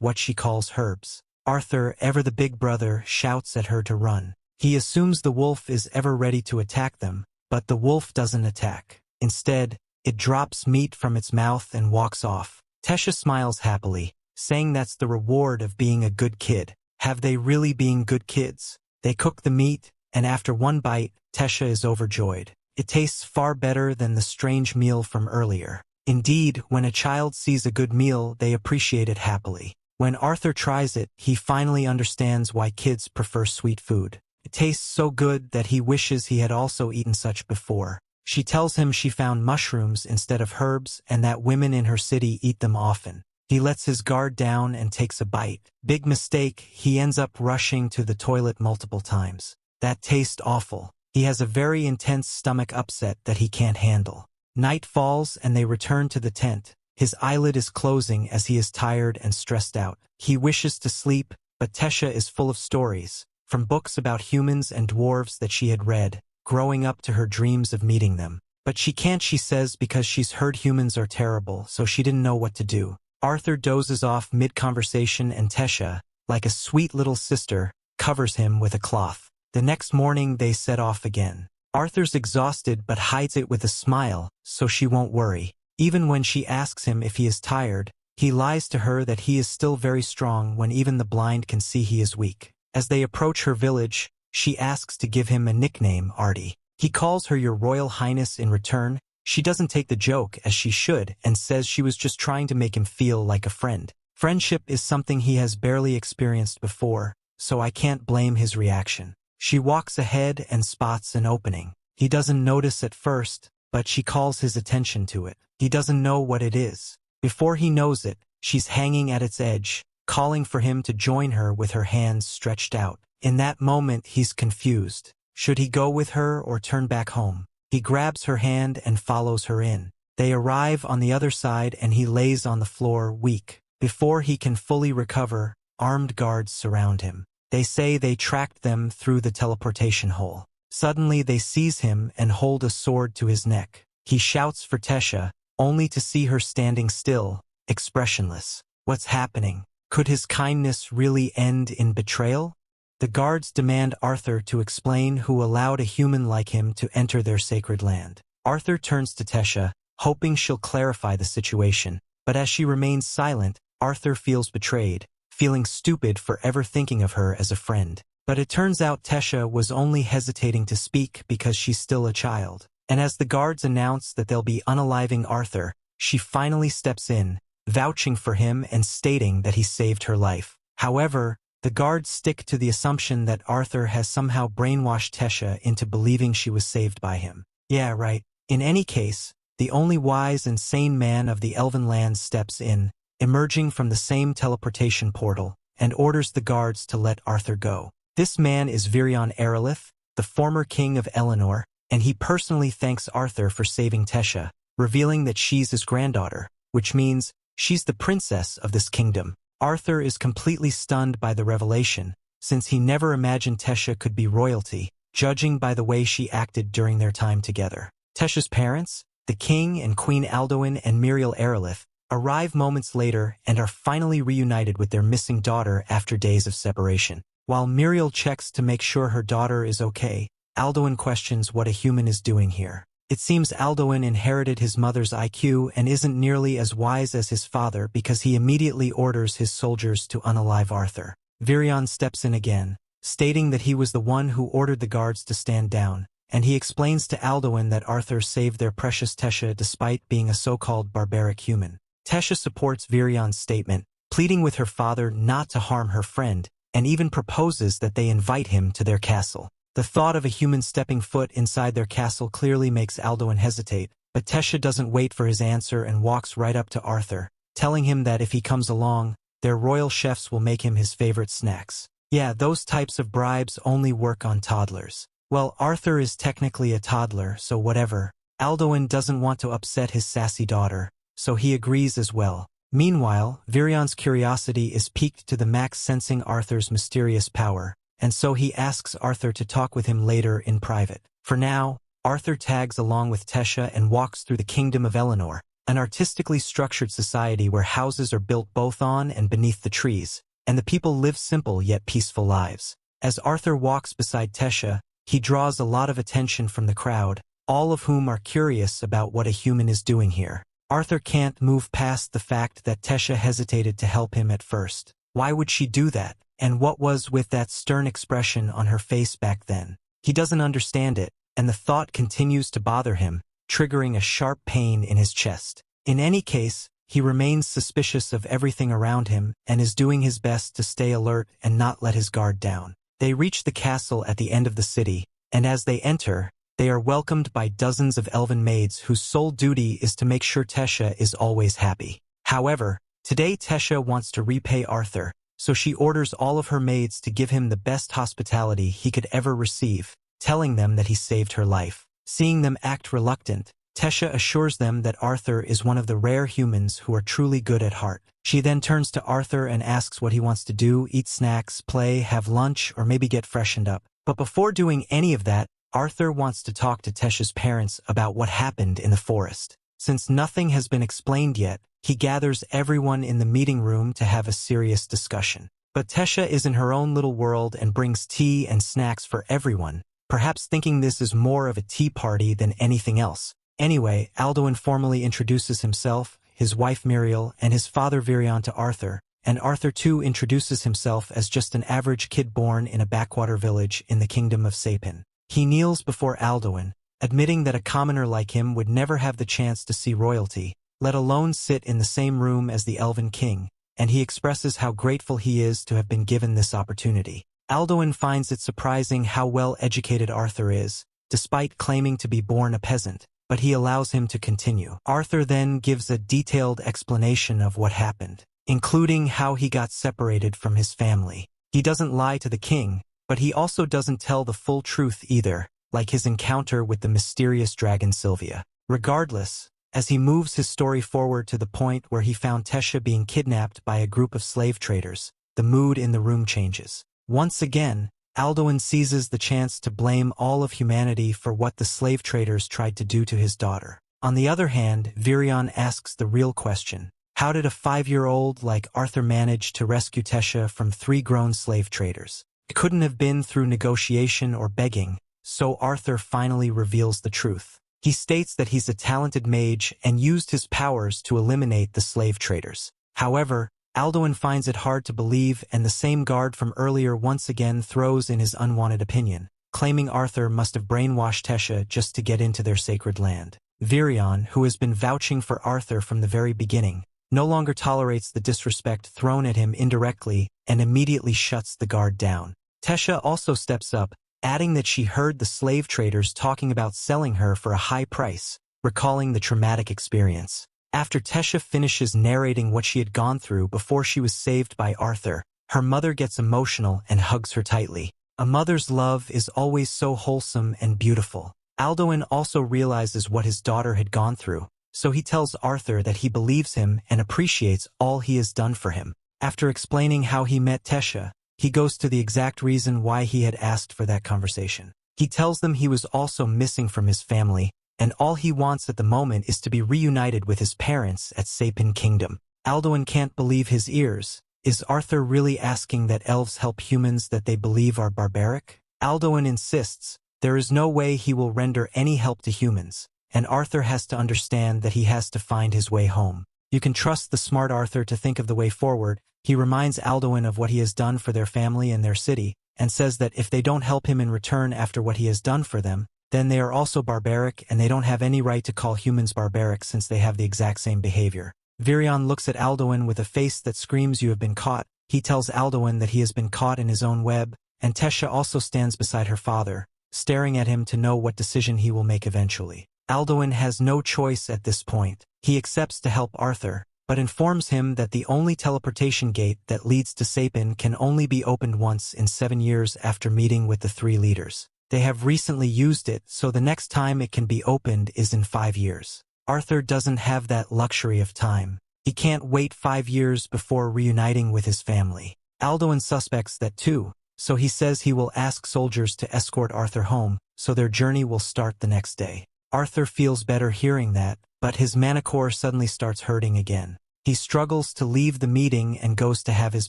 what she calls herbs. Arthur, ever the big brother, shouts at her to run. He assumes the wolf is ever ready to attack them, but the wolf doesn't attack. Instead, it drops meat from its mouth and walks off. Tesha smiles happily, saying that's the reward of being a good kid. Have they really been good kids? They cook the meat, and after one bite, Tesha is overjoyed. It tastes far better than the strange meal from earlier. Indeed, when a child sees a good meal, they appreciate it happily. When Arthur tries it, he finally understands why kids prefer sweet food. It tastes so good that he wishes he had also eaten such before. She tells him she found mushrooms instead of herbs and that women in her city eat them often. He lets his guard down and takes a bite. Big mistake, he ends up rushing to the toilet multiple times. That tastes awful. He has a very intense stomach upset that he can't handle. Night falls and they return to the tent. His eyelid is closing as he is tired and stressed out. He wishes to sleep, but Tesha is full of stories, from books about humans and dwarves that she had read, growing up to her dreams of meeting them. But she can't, she says, because she's heard humans are terrible, so she didn't know what to do. Arthur dozes off mid-conversation and Tesha, like a sweet little sister, covers him with a cloth. The next morning they set off again. Arthur's exhausted but hides it with a smile, so she won't worry. Even when she asks him if he is tired, he lies to her that he is still very strong when even the blind can see he is weak. As they approach her village, she asks to give him a nickname, Artie. He calls her Your Royal Highness in return. She doesn't take the joke as she should and says she was just trying to make him feel like a friend. Friendship is something he has barely experienced before, so I can't blame his reaction. She walks ahead and spots an opening. He doesn't notice at first, but she calls his attention to it. He doesn't know what it is. Before he knows it, she's hanging at its edge, calling for him to join her with her hands stretched out. In that moment, he's confused. Should he go with her or turn back home? He grabs her hand and follows her in. They arrive on the other side and he lays on the floor, weak. Before he can fully recover, armed guards surround him. They say they tracked them through the teleportation hole. Suddenly they seize him and hold a sword to his neck. He shouts for Tesha, only to see her standing still, expressionless. What's happening? Could his kindness really end in betrayal? The guards demand Arthur to explain who allowed a human like him to enter their sacred land. Arthur turns to Tesha, hoping she'll clarify the situation, but as she remains silent, Arthur feels betrayed, feeling stupid for ever thinking of her as a friend. But it turns out Tesha was only hesitating to speak because she's still a child. And as the guards announce that they'll be unaliving Arthur, she finally steps in, vouching for him and stating that he saved her life. However, the guards stick to the assumption that Arthur has somehow brainwashed Tesha into believing she was saved by him. Yeah, right. In any case, the only wise and sane man of the Elven lands steps in, emerging from the same teleportation portal, and orders the guards to let Arthur go. This man is Virion Erelith, the former king of Elenoir, and he personally thanks Arthur for saving Tesha, revealing that she's his granddaughter, which means she's the princess of this kingdom. Arthur is completely stunned by the revelation, since he never imagined Tesha could be royalty, judging by the way she acted during their time together. Tesha's parents, the king and Queen Alduin and Miriel Erelith, arrive moments later and are finally reunited with their missing daughter after days of separation. While Miriel checks to make sure her daughter is okay, Alduin questions what a human is doing here. It seems Alduin inherited his mother's IQ and isn't nearly as wise as his father because he immediately orders his soldiers to unalive Arthur. Virion steps in again, stating that he was the one who ordered the guards to stand down, and he explains to Alduin that Arthur saved their precious Tesha despite being a so-called barbaric human. Tesha supports Virion's statement, pleading with her father not to harm her friend, and even proposes that they invite him to their castle. The thought of a human stepping foot inside their castle clearly makes Alduin hesitate, but Tesha doesn't wait for his answer and walks right up to Arthur, telling him that if he comes along, their royal chefs will make him his favorite snacks. Yeah, those types of bribes only work on toddlers. Well, Arthur is technically a toddler, so whatever. Alduin doesn't want to upset his sassy daughter, so he agrees as well. Meanwhile, Virion's curiosity is piqued to the max, sensing Arthur's mysterious power. and so he asks Arthur to talk with him later in private. For now, Arthur tags along with Tesha and walks through the Kingdom of Elenoir, an artistically structured society where houses are built both on and beneath the trees, and the people live simple yet peaceful lives. As Arthur walks beside Tesha, he draws a lot of attention from the crowd, all of whom are curious about what a human is doing here. Arthur can't move past the fact that Tesha hesitated to help him at first. Why would she do that? And what was with that stern expression on her face back then? He doesn't understand it, and the thought continues to bother him, triggering a sharp pain in his chest. In any case, he remains suspicious of everything around him and is doing his best to stay alert and not let his guard down. They reach the castle at the end of the city, and as they enter, they are welcomed by dozens of elven maids whose sole duty is to make sure Tesha is always happy. However, today Tesha wants to repay Arthur, so she orders all of her maids to give him the best hospitality he could ever receive, telling them that he saved her life. Seeing them act reluctant, Tesha assures them that Arthur is one of the rare humans who are truly good at heart. She then turns to Arthur and asks what he wants to do: eat snacks, play, have lunch, or maybe get freshened up. But before doing any of that, Arthur wants to talk to Tesha's parents about what happened in the forest. Since nothing has been explained yet, he gathers everyone in the meeting room to have a serious discussion. But Tesha is in her own little world and brings tea and snacks for everyone, perhaps thinking this is more of a tea party than anything else. Anyway, Alduin formally introduces himself, his wife Muriel, and his father Virion to Arthur, and Arthur too introduces himself as just an average kid born in a backwater village in the kingdom of Sapin. He kneels before Alduin, admitting that a commoner like him would never have the chance to see royalty, let alone sit in the same room as the Elven King, and he expresses how grateful he is to have been given this opportunity. Alduin finds it surprising how well educated Arthur is, despite claiming to be born a peasant, but he allows him to continue. Arthur then gives a detailed explanation of what happened, including how he got separated from his family. He doesn't lie to the king, but he also doesn't tell the full truth either, like his encounter with the mysterious dragon Sylvia. Regardless, as he moves his story forward to the point where he found Tesha being kidnapped by a group of slave traders, the mood in the room changes. Once again, Alduin seizes the chance to blame all of humanity for what the slave traders tried to do to his daughter. On the other hand, Virion asks the real question: how did a 5-year-old like Arthur manage to rescue Tesha from 3 grown slave traders? It couldn't have been through negotiation or begging, so Arthur finally reveals the truth. He states that he's a talented mage and used his powers to eliminate the slave traders. However, Alduin finds it hard to believe, and the same guard from earlier once again throws in his unwanted opinion, claiming Arthur must have brainwashed Tesha just to get into their sacred land. Virion, who has been vouching for Arthur from the very beginning, no longer tolerates the disrespect thrown at him indirectly and immediately shuts the guard down. Tesha also steps up, adding that she heard the slave traders talking about selling her for a high price, recalling the traumatic experience. After Tesha finishes narrating what she had gone through before she was saved by Arthur, her mother gets emotional and hugs her tightly. A mother's love is always so wholesome and beautiful. Alduin also realizes what his daughter had gone through, so he tells Arthur that he believes him and appreciates all he has done for him. After explaining how he met Tesha, he goes to the exact reason why he had asked for that conversation. He tells them he was also missing from his family, and all he wants at the moment is to be reunited with his parents at Sapin Kingdom. Alduin can't believe his ears. Is Arthur really asking that elves help humans that they believe are barbaric? Alduin insists there is no way he will render any help to humans, and Arthur has to understand that he has to find his way home. You can trust the smart Arthur to think of the way forward. He reminds Alduin of what he has done for their family and their city, and says that if they don't help him in return after what he has done for them, then they are also barbaric and they don't have any right to call humans barbaric since they have the exact same behavior. Virion looks at Alduin with a face that screams, "You have been caught." He tells Alduin that he has been caught in his own web, and Tesha also stands beside her father, staring at him to know what decision he will make eventually. Alduin has no choice at this point. He accepts to help Arthur, but informs him that the only teleportation gate that leads to Sapin can only be opened once in 7 years after meeting with the 3 leaders. They have recently used it, so the next time it can be opened is in 5 years. Arthur doesn't have that luxury of time. He can't wait 5 years before reuniting with his family. Alduin suspects that too, so he says he will ask soldiers to escort Arthur home, so their journey will start the next day. Arthur feels better hearing that, but his manicore suddenly starts hurting again. He struggles to leave the meeting and goes to have his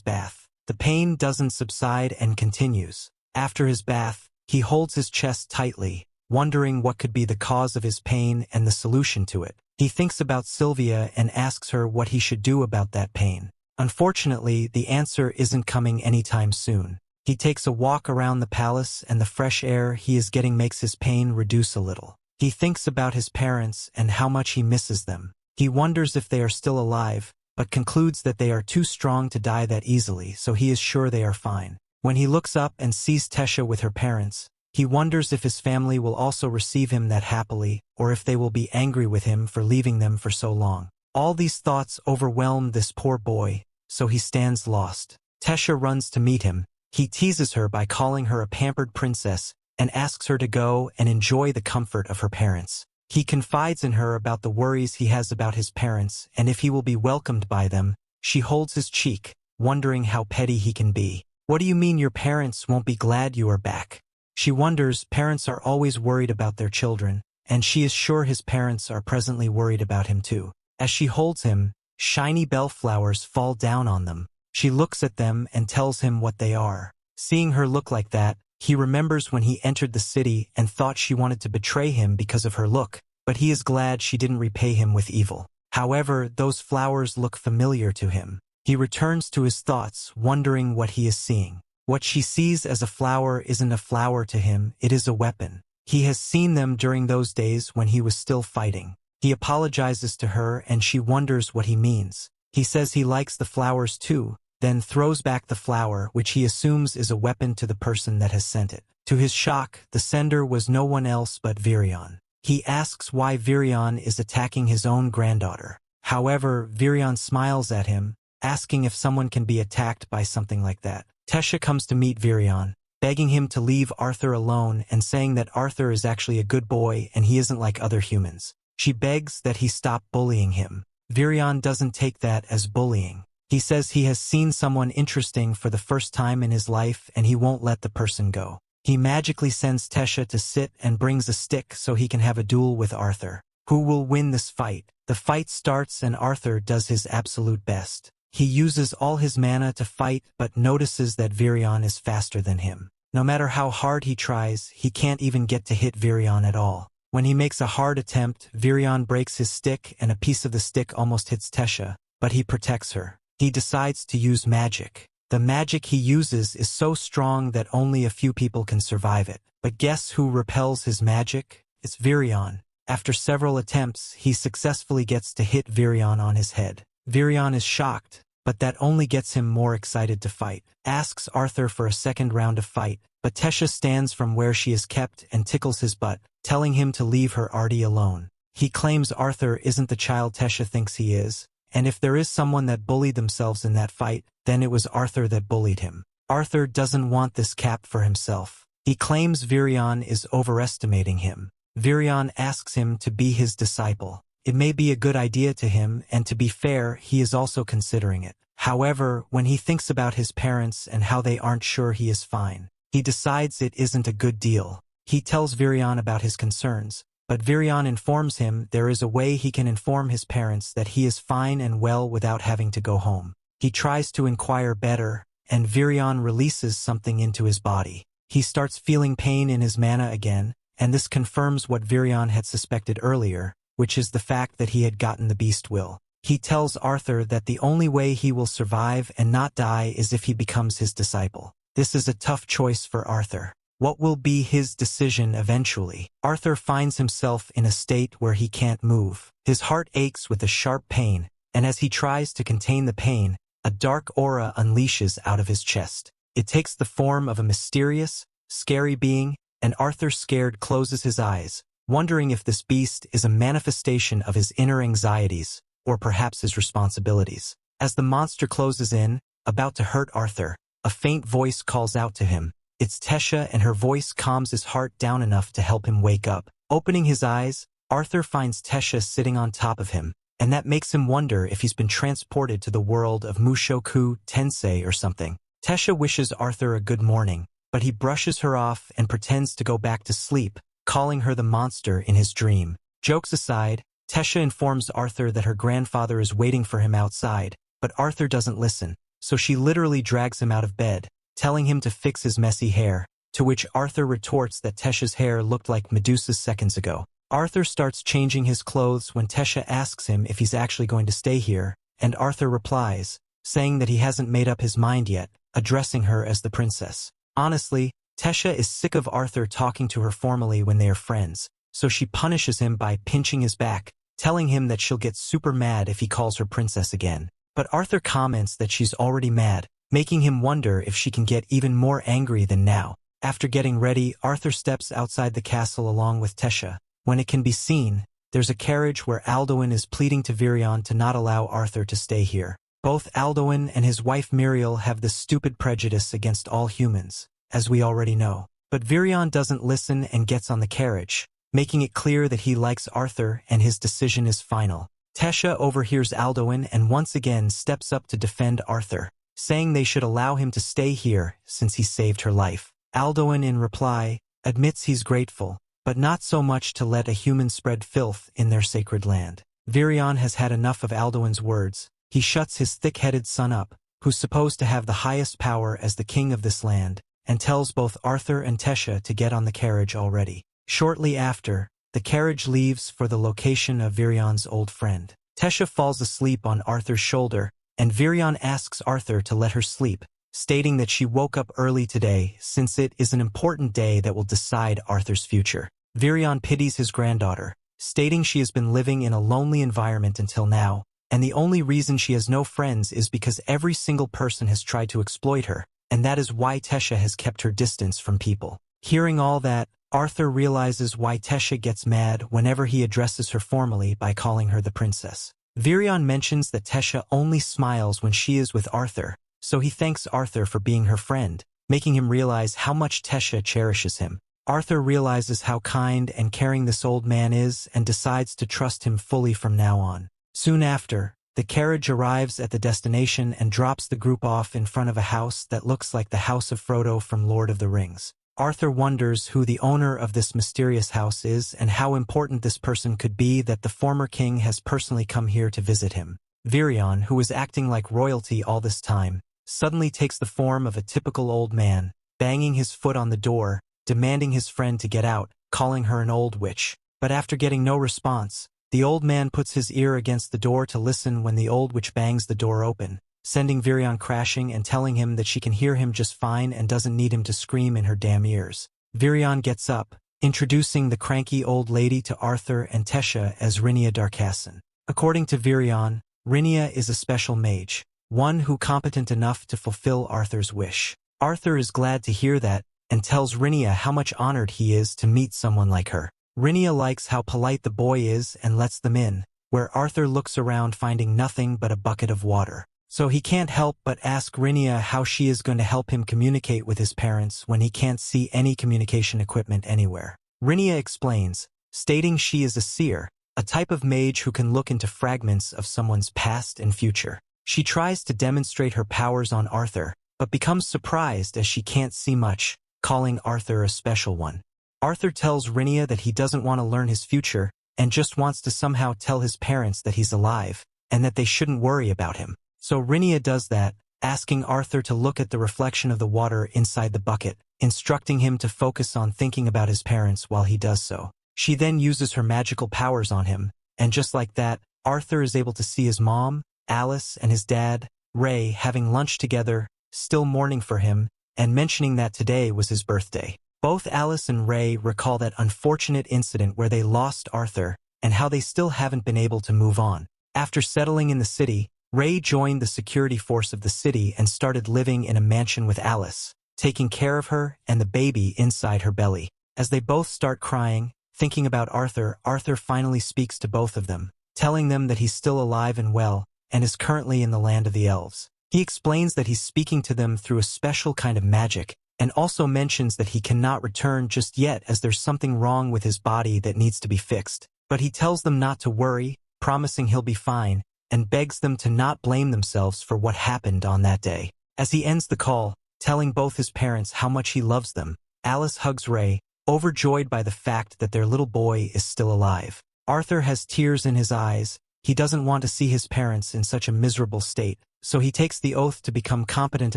bath. The pain doesn't subside and continues. After his bath, he holds his chest tightly, wondering what could be the cause of his pain and the solution to it. He thinks about Sylvia and asks her what he should do about that pain. Unfortunately, the answer isn't coming anytime soon. He takes a walk around the palace and the fresh air he is getting makes his pain reduce a little. He thinks about his parents and how much he misses them. He wonders if they are still alive, but concludes that they are too strong to die that easily, so he is sure they are fine. When he looks up and sees Tesha with her parents, he wonders if his family will also receive him that happily, or if they will be angry with him for leaving them for so long. All these thoughts overwhelm this poor boy, so he stands lost. Tesha runs to meet him. He teases her by calling her a pampered princess and asks her to go and enjoy the comfort of her parents. He confides in her about the worries he has about his parents and if he will be welcomed by them. She holds his cheek, wondering how petty he can be. "What do you mean your parents won't be glad you are back?" She wonders. Parents are always worried about their children, and she is sure his parents are presently worried about him too. As she holds him, shiny bellflowers fall down on them. She looks at them and tells him what they are. Seeing her look like that, he remembers when he entered the city and thought she wanted to betray him because of her look, but he is glad she didn't repay him with evil. However, those flowers look familiar to him. He returns to his thoughts, wondering what he is seeing. What she sees as a flower isn't a flower to him, it is a weapon. He has seen them during those days when he was still fighting. He apologizes to her and she wonders what he means. He says he likes the flowers too, then throws back the flower, which he assumes is a weapon to the person that has sent it. To his shock, the sender was no one else but Virion. He asks why Virion is attacking his own granddaughter. However, Virion smiles at him, asking if someone can be attacked by something like that. Tesha comes to meet Virion, begging him to leave Arthur alone and saying that Arthur is actually a good boy and he isn't like other humans. She begs that he stop bullying him. Virion doesn't take that as bullying. He says he has seen someone interesting for the first time in his life and he won't let the person go. He magically sends Tesha to sit and brings a stick so he can have a duel with Arthur. Who will win this fight? The fight starts and Arthur does his absolute best. He uses all his mana to fight but notices that Virion is faster than him. No matter how hard he tries, he can't even get to hit Virion at all. When he makes a hard attempt, Virion breaks his stick and a piece of the stick almost hits Tesha, but he protects her. He decides to use magic. The magic he uses is so strong that only a few people can survive it. But guess who repels his magic? It's Virion. After several attempts, he successfully gets to hit Virion on his head. Virion is shocked, but that only gets him more excited to fight. Asks Arthur for a second round of fight, but Tesha stands from where she is kept and tickles his butt, telling him to leave her Artie alone. He claims Arthur isn't the child Tesha thinks he is, and if there is someone that bullied themselves in that fight, then it was Arthur that bullied him. Arthur doesn't want this cap for himself. He claims Virion is overestimating him. Virion asks him to be his disciple. It may be a good idea to him, and to be fair, he is also considering it. However, when he thinks about his parents and how they aren't sure he is fine, he decides it isn't a good deal. He tells Virion about his concerns, but Virion informs him there is a way he can inform his parents that he is fine and well without having to go home. He tries to inquire better, and Virion releases something into his body. He starts feeling pain in his mana again, and this confirms what Virion had suspected earlier, which is the fact that he had gotten the beast will. He tells Arthur that the only way he will survive and not die is if he becomes his disciple. This is a tough choice for Arthur. What will be his decision eventually? Arthur finds himself in a state where he can't move. His heart aches with a sharp pain, and as he tries to contain the pain, a dark aura unleashes out of his chest. It takes the form of a mysterious, scary being, and Arthur, scared, closes his eyes, wondering if this beast is a manifestation of his inner anxieties, or perhaps his responsibilities. As the monster closes in, about to hurt Arthur, a faint voice calls out to him. It's Tesha, and her voice calms his heart down enough to help him wake up. Opening his eyes, Arthur finds Tesha sitting on top of him, and that makes him wonder if he's been transported to the world of Mushoku Tensei or something. Tesha wishes Arthur a good morning, but he brushes her off and pretends to go back to sleep, calling her the monster in his dream. Jokes aside, Tesha informs Arthur that her grandfather is waiting for him outside, but Arthur doesn't listen, so she literally drags him out of bed, telling him to fix his messy hair, to which Arthur retorts that Tesha's hair looked like Medusa's seconds ago. Arthur starts changing his clothes when Tesha asks him if he's actually going to stay here, and Arthur replies, saying that he hasn't made up his mind yet, addressing her as the princess. Honestly, Tesha is sick of Arthur talking to her formally when they are friends, so she punishes him by pinching his back, telling him that she'll get super mad if he calls her princess again. But Arthur comments that she's already mad, making him wonder if she can get even more angry than now. After getting ready, Arthur steps outside the castle along with Tesha. When it can be seen, there's a carriage where Alduin is pleading to Virion to not allow Arthur to stay here. Both Alduin and his wife Muriel have this stupid prejudice against all humans, as we already know. But Virion doesn't listen and gets on the carriage, making it clear that he likes Arthur and his decision is final. Tesha overhears Alduin and once again steps up to defend Arthur, saying they should allow him to stay here since he saved her life. Alduin, in reply, admits he's grateful, but not so much to let a human spread filth in their sacred land. Virion has had enough of Alduin's words. He shuts his thick-headed son up, who's supposed to have the highest power as the king of this land, and tells both Arthur and Tesha to get on the carriage already. Shortly after, the carriage leaves for the location of Virion's old friend. Tesha falls asleep on Arthur's shoulder, and Virion asks Arthur to let her sleep, stating that she woke up early today since it is an important day that will decide Arthur's future. Virion pities his granddaughter, stating she has been living in a lonely environment until now, and the only reason she has no friends is because every single person has tried to exploit her, and that is why Tesha has kept her distance from people. Hearing all that, Arthur realizes why Tesha gets mad whenever he addresses her formally by calling her the princess. Virion mentions that Tesha only smiles when she is with Arthur, so he thanks Arthur for being her friend, making him realize how much Tesha cherishes him. Arthur realizes how kind and caring this old man is and decides to trust him fully from now on. Soon after, the carriage arrives at the destination and drops the group off in front of a house that looks like the house of Frodo from Lord of the Rings. Arthur wonders who the owner of this mysterious house is and how important this person could be that the former king has personally come here to visit him. Virion, who was acting like royalty all this time, suddenly takes the form of a typical old man, banging his foot on the door, demanding his friend to get out, calling her an old witch. But after getting no response, the old man puts his ear against the door to listen when the old witch bangs the door open, sending Virion crashing and telling him that she can hear him just fine and doesn't need him to scream in her damn ears. Virion gets up, introducing the cranky old lady to Arthur and Tesha as Rhenia Darkasson. According to Virion, Rhenia is a special mage, one who competent enough to fulfill Arthur's wish. Arthur is glad to hear that, and tells Rhenia how much honored he is to meet someone like her. Rhenia likes how polite the boy is and lets them in, where Arthur looks around finding nothing but a bucket of water. So he can't help but ask Rhenia how she is going to help him communicate with his parents when he can't see any communication equipment anywhere. Rhenia explains, stating she is a seer, a type of mage who can look into fragments of someone's past and future. She tries to demonstrate her powers on Arthur, but becomes surprised as she can't see much, calling Arthur a special one. Arthur tells Rhenia that he doesn't want to learn his future and just wants to somehow tell his parents that he's alive and that they shouldn't worry about him. So Rhenia does that, asking Arthur to look at the reflection of the water inside the bucket, instructing him to focus on thinking about his parents while he does so. She then uses her magical powers on him, and just like that, Arthur is able to see his mom, Alice, and his dad, Ray, having lunch together, still mourning for him, and mentioning that today was his birthday. Both Alice and Ray recall that unfortunate incident where they lost Arthur, and how they still haven't been able to move on. After settling in the city, Ray joined the security force of the city and started living in a mansion with Alice, taking care of her and the baby inside her belly. As they both start crying, thinking about Arthur, Arthur finally speaks to both of them, telling them that he's still alive and well, and is currently in the land of the elves. He explains that he's speaking to them through a special kind of magic, and also mentions that he cannot return just yet as there's something wrong with his body that needs to be fixed. But he tells them not to worry, promising he'll be fine, and begs them to not blame themselves for what happened on that day. As he ends the call, telling both his parents how much he loves them, Alice hugs Ray, overjoyed by the fact that their little boy is still alive. Arthur has tears in his eyes. He doesn't want to see his parents in such a miserable state, so he takes the oath to become competent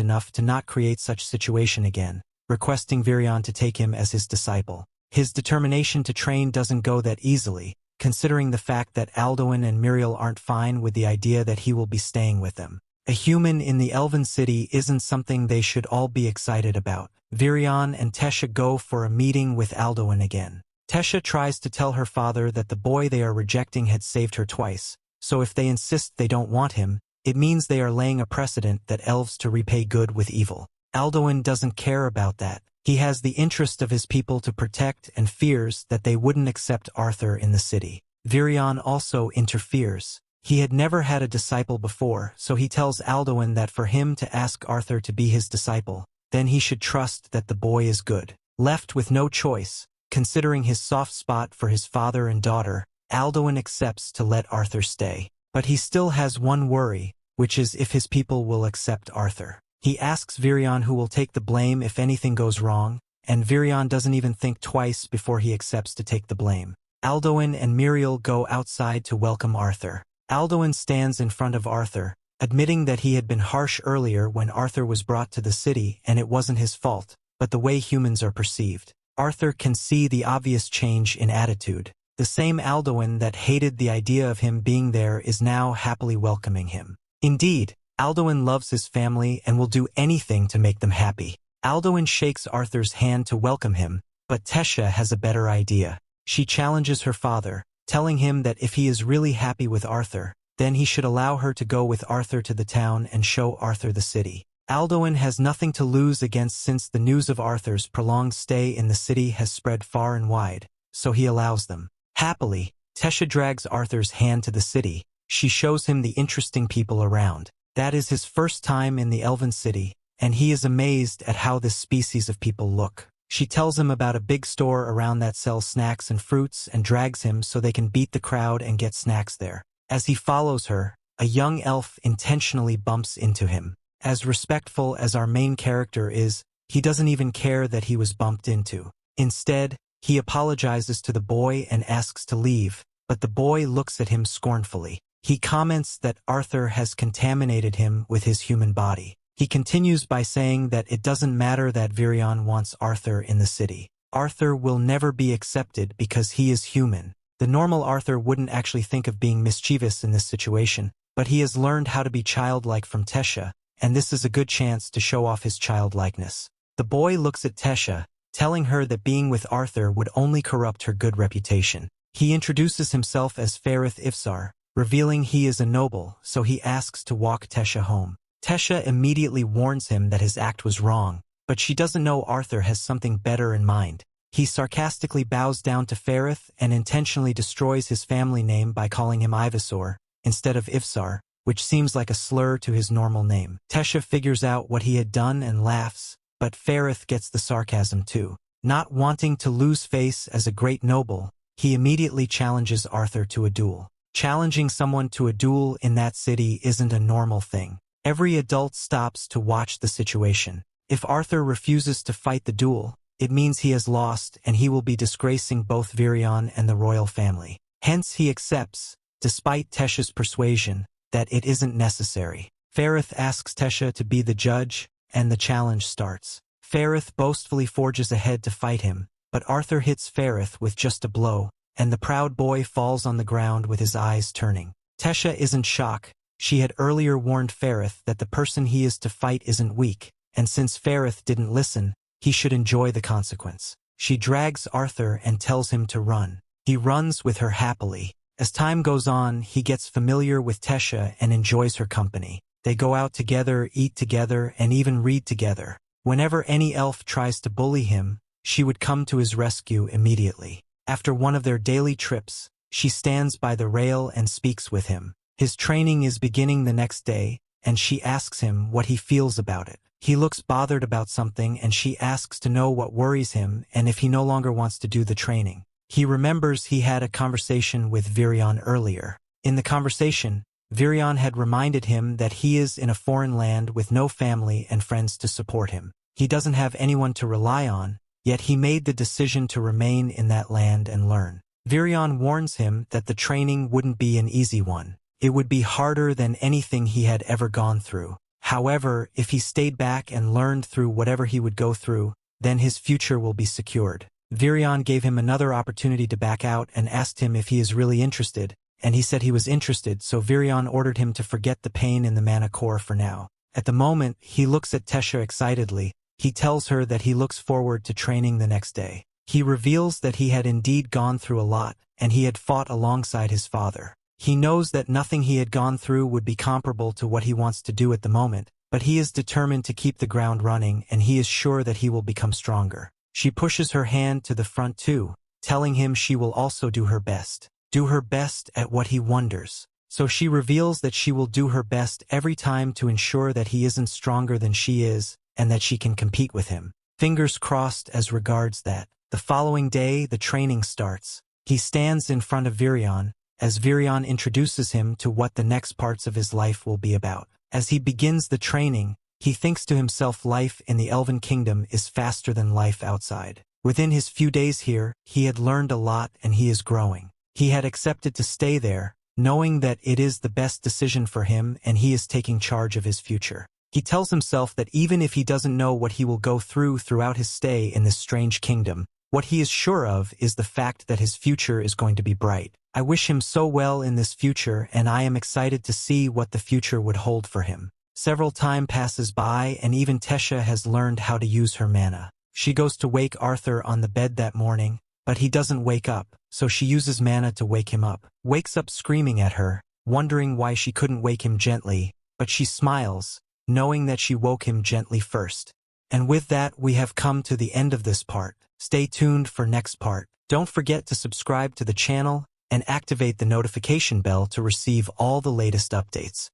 enough to not create such situation again, requesting Virion to take him as his disciple. His determination to train doesn't go that easily, considering the fact that Alduin and Muriel aren't fine with the idea that he will be staying with them. A human in the Elven City isn't something they should all be excited about. Virion and Tesha go for a meeting with Alduin again. Tesha tries to tell her father that the boy they are rejecting had saved her twice, so if they insist they don't want him, it means they are laying a precedent that elves to repay good with evil. Alduin doesn't care about that. He has the interest of his people to protect and fears that they wouldn't accept Arthur in the city. Virion also interferes. He had never had a disciple before, so he tells Alduin that for him to ask Arthur to be his disciple, then he should trust that the boy is good. Left with no choice, considering his soft spot for his father and daughter, Alduin accepts to let Arthur stay. But he still has one worry, which is if his people will accept Arthur. He asks Virion who will take the blame if anything goes wrong, and Virion doesn't even think twice before he accepts to take the blame. Alduin and Muriel go outside to welcome Arthur. Alduin stands in front of Arthur, admitting that he had been harsh earlier when Arthur was brought to the city and it wasn't his fault, but the way humans are perceived. Arthur can see the obvious change in attitude. The same Alduin that hated the idea of him being there is now happily welcoming him. Indeed, Alduin loves his family and will do anything to make them happy. Alduin shakes Arthur's hand to welcome him, but Tesha has a better idea. She challenges her father, telling him that if he is really happy with Arthur, then he should allow her to go with Arthur to the town and show Arthur the city. Alduin has nothing to lose against since the news of Arthur's prolonged stay in the city has spread far and wide, so he allows them. Happily, Tesha drags Arthur's hand to the city. She shows him the interesting people around. That is his first time in the Elven City, and he is amazed at how this species of people look. She tells him about a big store around that sells snacks and fruits and drags him so they can beat the crowd and get snacks there. As he follows her, a young elf intentionally bumps into him. As respectful as our main character is, he doesn't even care that he was bumped into. Instead, he apologizes to the boy and asks to leave, but the boy looks at him scornfully. He comments that Arthur has contaminated him with his human body. He continues by saying that it doesn't matter that Virion wants Arthur in the city. Arthur will never be accepted because he is human. The normal Arthur wouldn't actually think of being mischievous in this situation, but he has learned how to be childlike from Tesha, and this is a good chance to show off his childlikeness. The boy looks at Tesha, telling her that being with Arthur would only corrupt her good reputation. He introduces himself as Ferith Ifsar, revealing he is a noble, so he asks to walk Tesha home. Tesha immediately warns him that his act was wrong, but she doesn't know Arthur has something better in mind. He sarcastically bows down to Ferith and intentionally destroys his family name by calling him Ivysaur, instead of Ifsar, which seems like a slur to his normal name. Tesha figures out what he had done and laughs, but Ferith gets the sarcasm too. Not wanting to lose face as a great noble, he immediately challenges Arthur to a duel. Challenging someone to a duel in that city isn't a normal thing. Every adult stops to watch the situation. If Arthur refuses to fight the duel, it means he has lost and he will be disgracing both Virion and the royal family. Hence he accepts, despite Tesha's persuasion, that it isn't necessary. Ferith asks Tesha to be the judge, and the challenge starts. Ferith boastfully forges ahead to fight him, but Arthur hits Ferith with just a blow, and the proud boy falls on the ground with his eyes turning. Tesha isn't shocked. She had earlier warned Ferith that the person he is to fight isn't weak, and since Ferith didn't listen, he should enjoy the consequence. She drags Arthur and tells him to run. He runs with her happily. As time goes on, he gets familiar with Tesha and enjoys her company. They go out together, eat together, and even read together. Whenever any elf tries to bully him, she would come to his rescue immediately. After one of their daily trips, she stands by the rail and speaks with him. His training is beginning the next day, and she asks him what he feels about it. He looks bothered about something and she asks to know what worries him and if he no longer wants to do the training. He remembers he had a conversation with Virion earlier. In the conversation, Virion had reminded him that he is in a foreign land with no family and friends to support him. He doesn't have anyone to rely on, yet he made the decision to remain in that land and learn. Virion warns him that the training wouldn't be an easy one. It would be harder than anything he had ever gone through. However, if he stayed back and learned through whatever he would go through, then his future will be secured. Virion gave him another opportunity to back out and asked him if he is really interested, and he said he was interested, so Virion ordered him to forget the pain in the mana core for now. At the moment, he looks at Tesha excitedly. He tells her that he looks forward to training the next day. He reveals that he had indeed gone through a lot, and he had fought alongside his father. He knows that nothing he had gone through would be comparable to what he wants to do at the moment, but he is determined to keep the ground running, and he is sure that he will become stronger. She pushes her hand to the front too, telling him she will also do her best. Do her best at what he wonders. So she reveals that she will do her best every time to ensure that he isn't stronger than she is, and that she can compete with him. Fingers crossed as regards that. The following day, the training starts. He stands in front of Virion, as Virion introduces him to what the next parts of his life will be about. As he begins the training, he thinks to himself life in the Elven Kingdom is faster than life outside. Within his few days here, he had learned a lot and he is growing. He had accepted to stay there, knowing that it is the best decision for him and he is taking charge of his future. He tells himself that even if he doesn't know what he will go through throughout his stay in this strange kingdom, what he is sure of is the fact that his future is going to be bright. I wish him so well in this future, and I am excited to see what the future would hold for him. Several time passes by, and even Tesha has learned how to use her mana. She goes to wake Arthur on the bed that morning, but he doesn't wake up, so she uses mana to wake him up. Wakes up screaming at her, wondering why she couldn't wake him gently, but she smiles, knowing that she woke him gently first. And with that, we have come to the end of this part. Stay tuned for next part. Don't forget to subscribe to the channel and activate the notification bell to receive all the latest updates.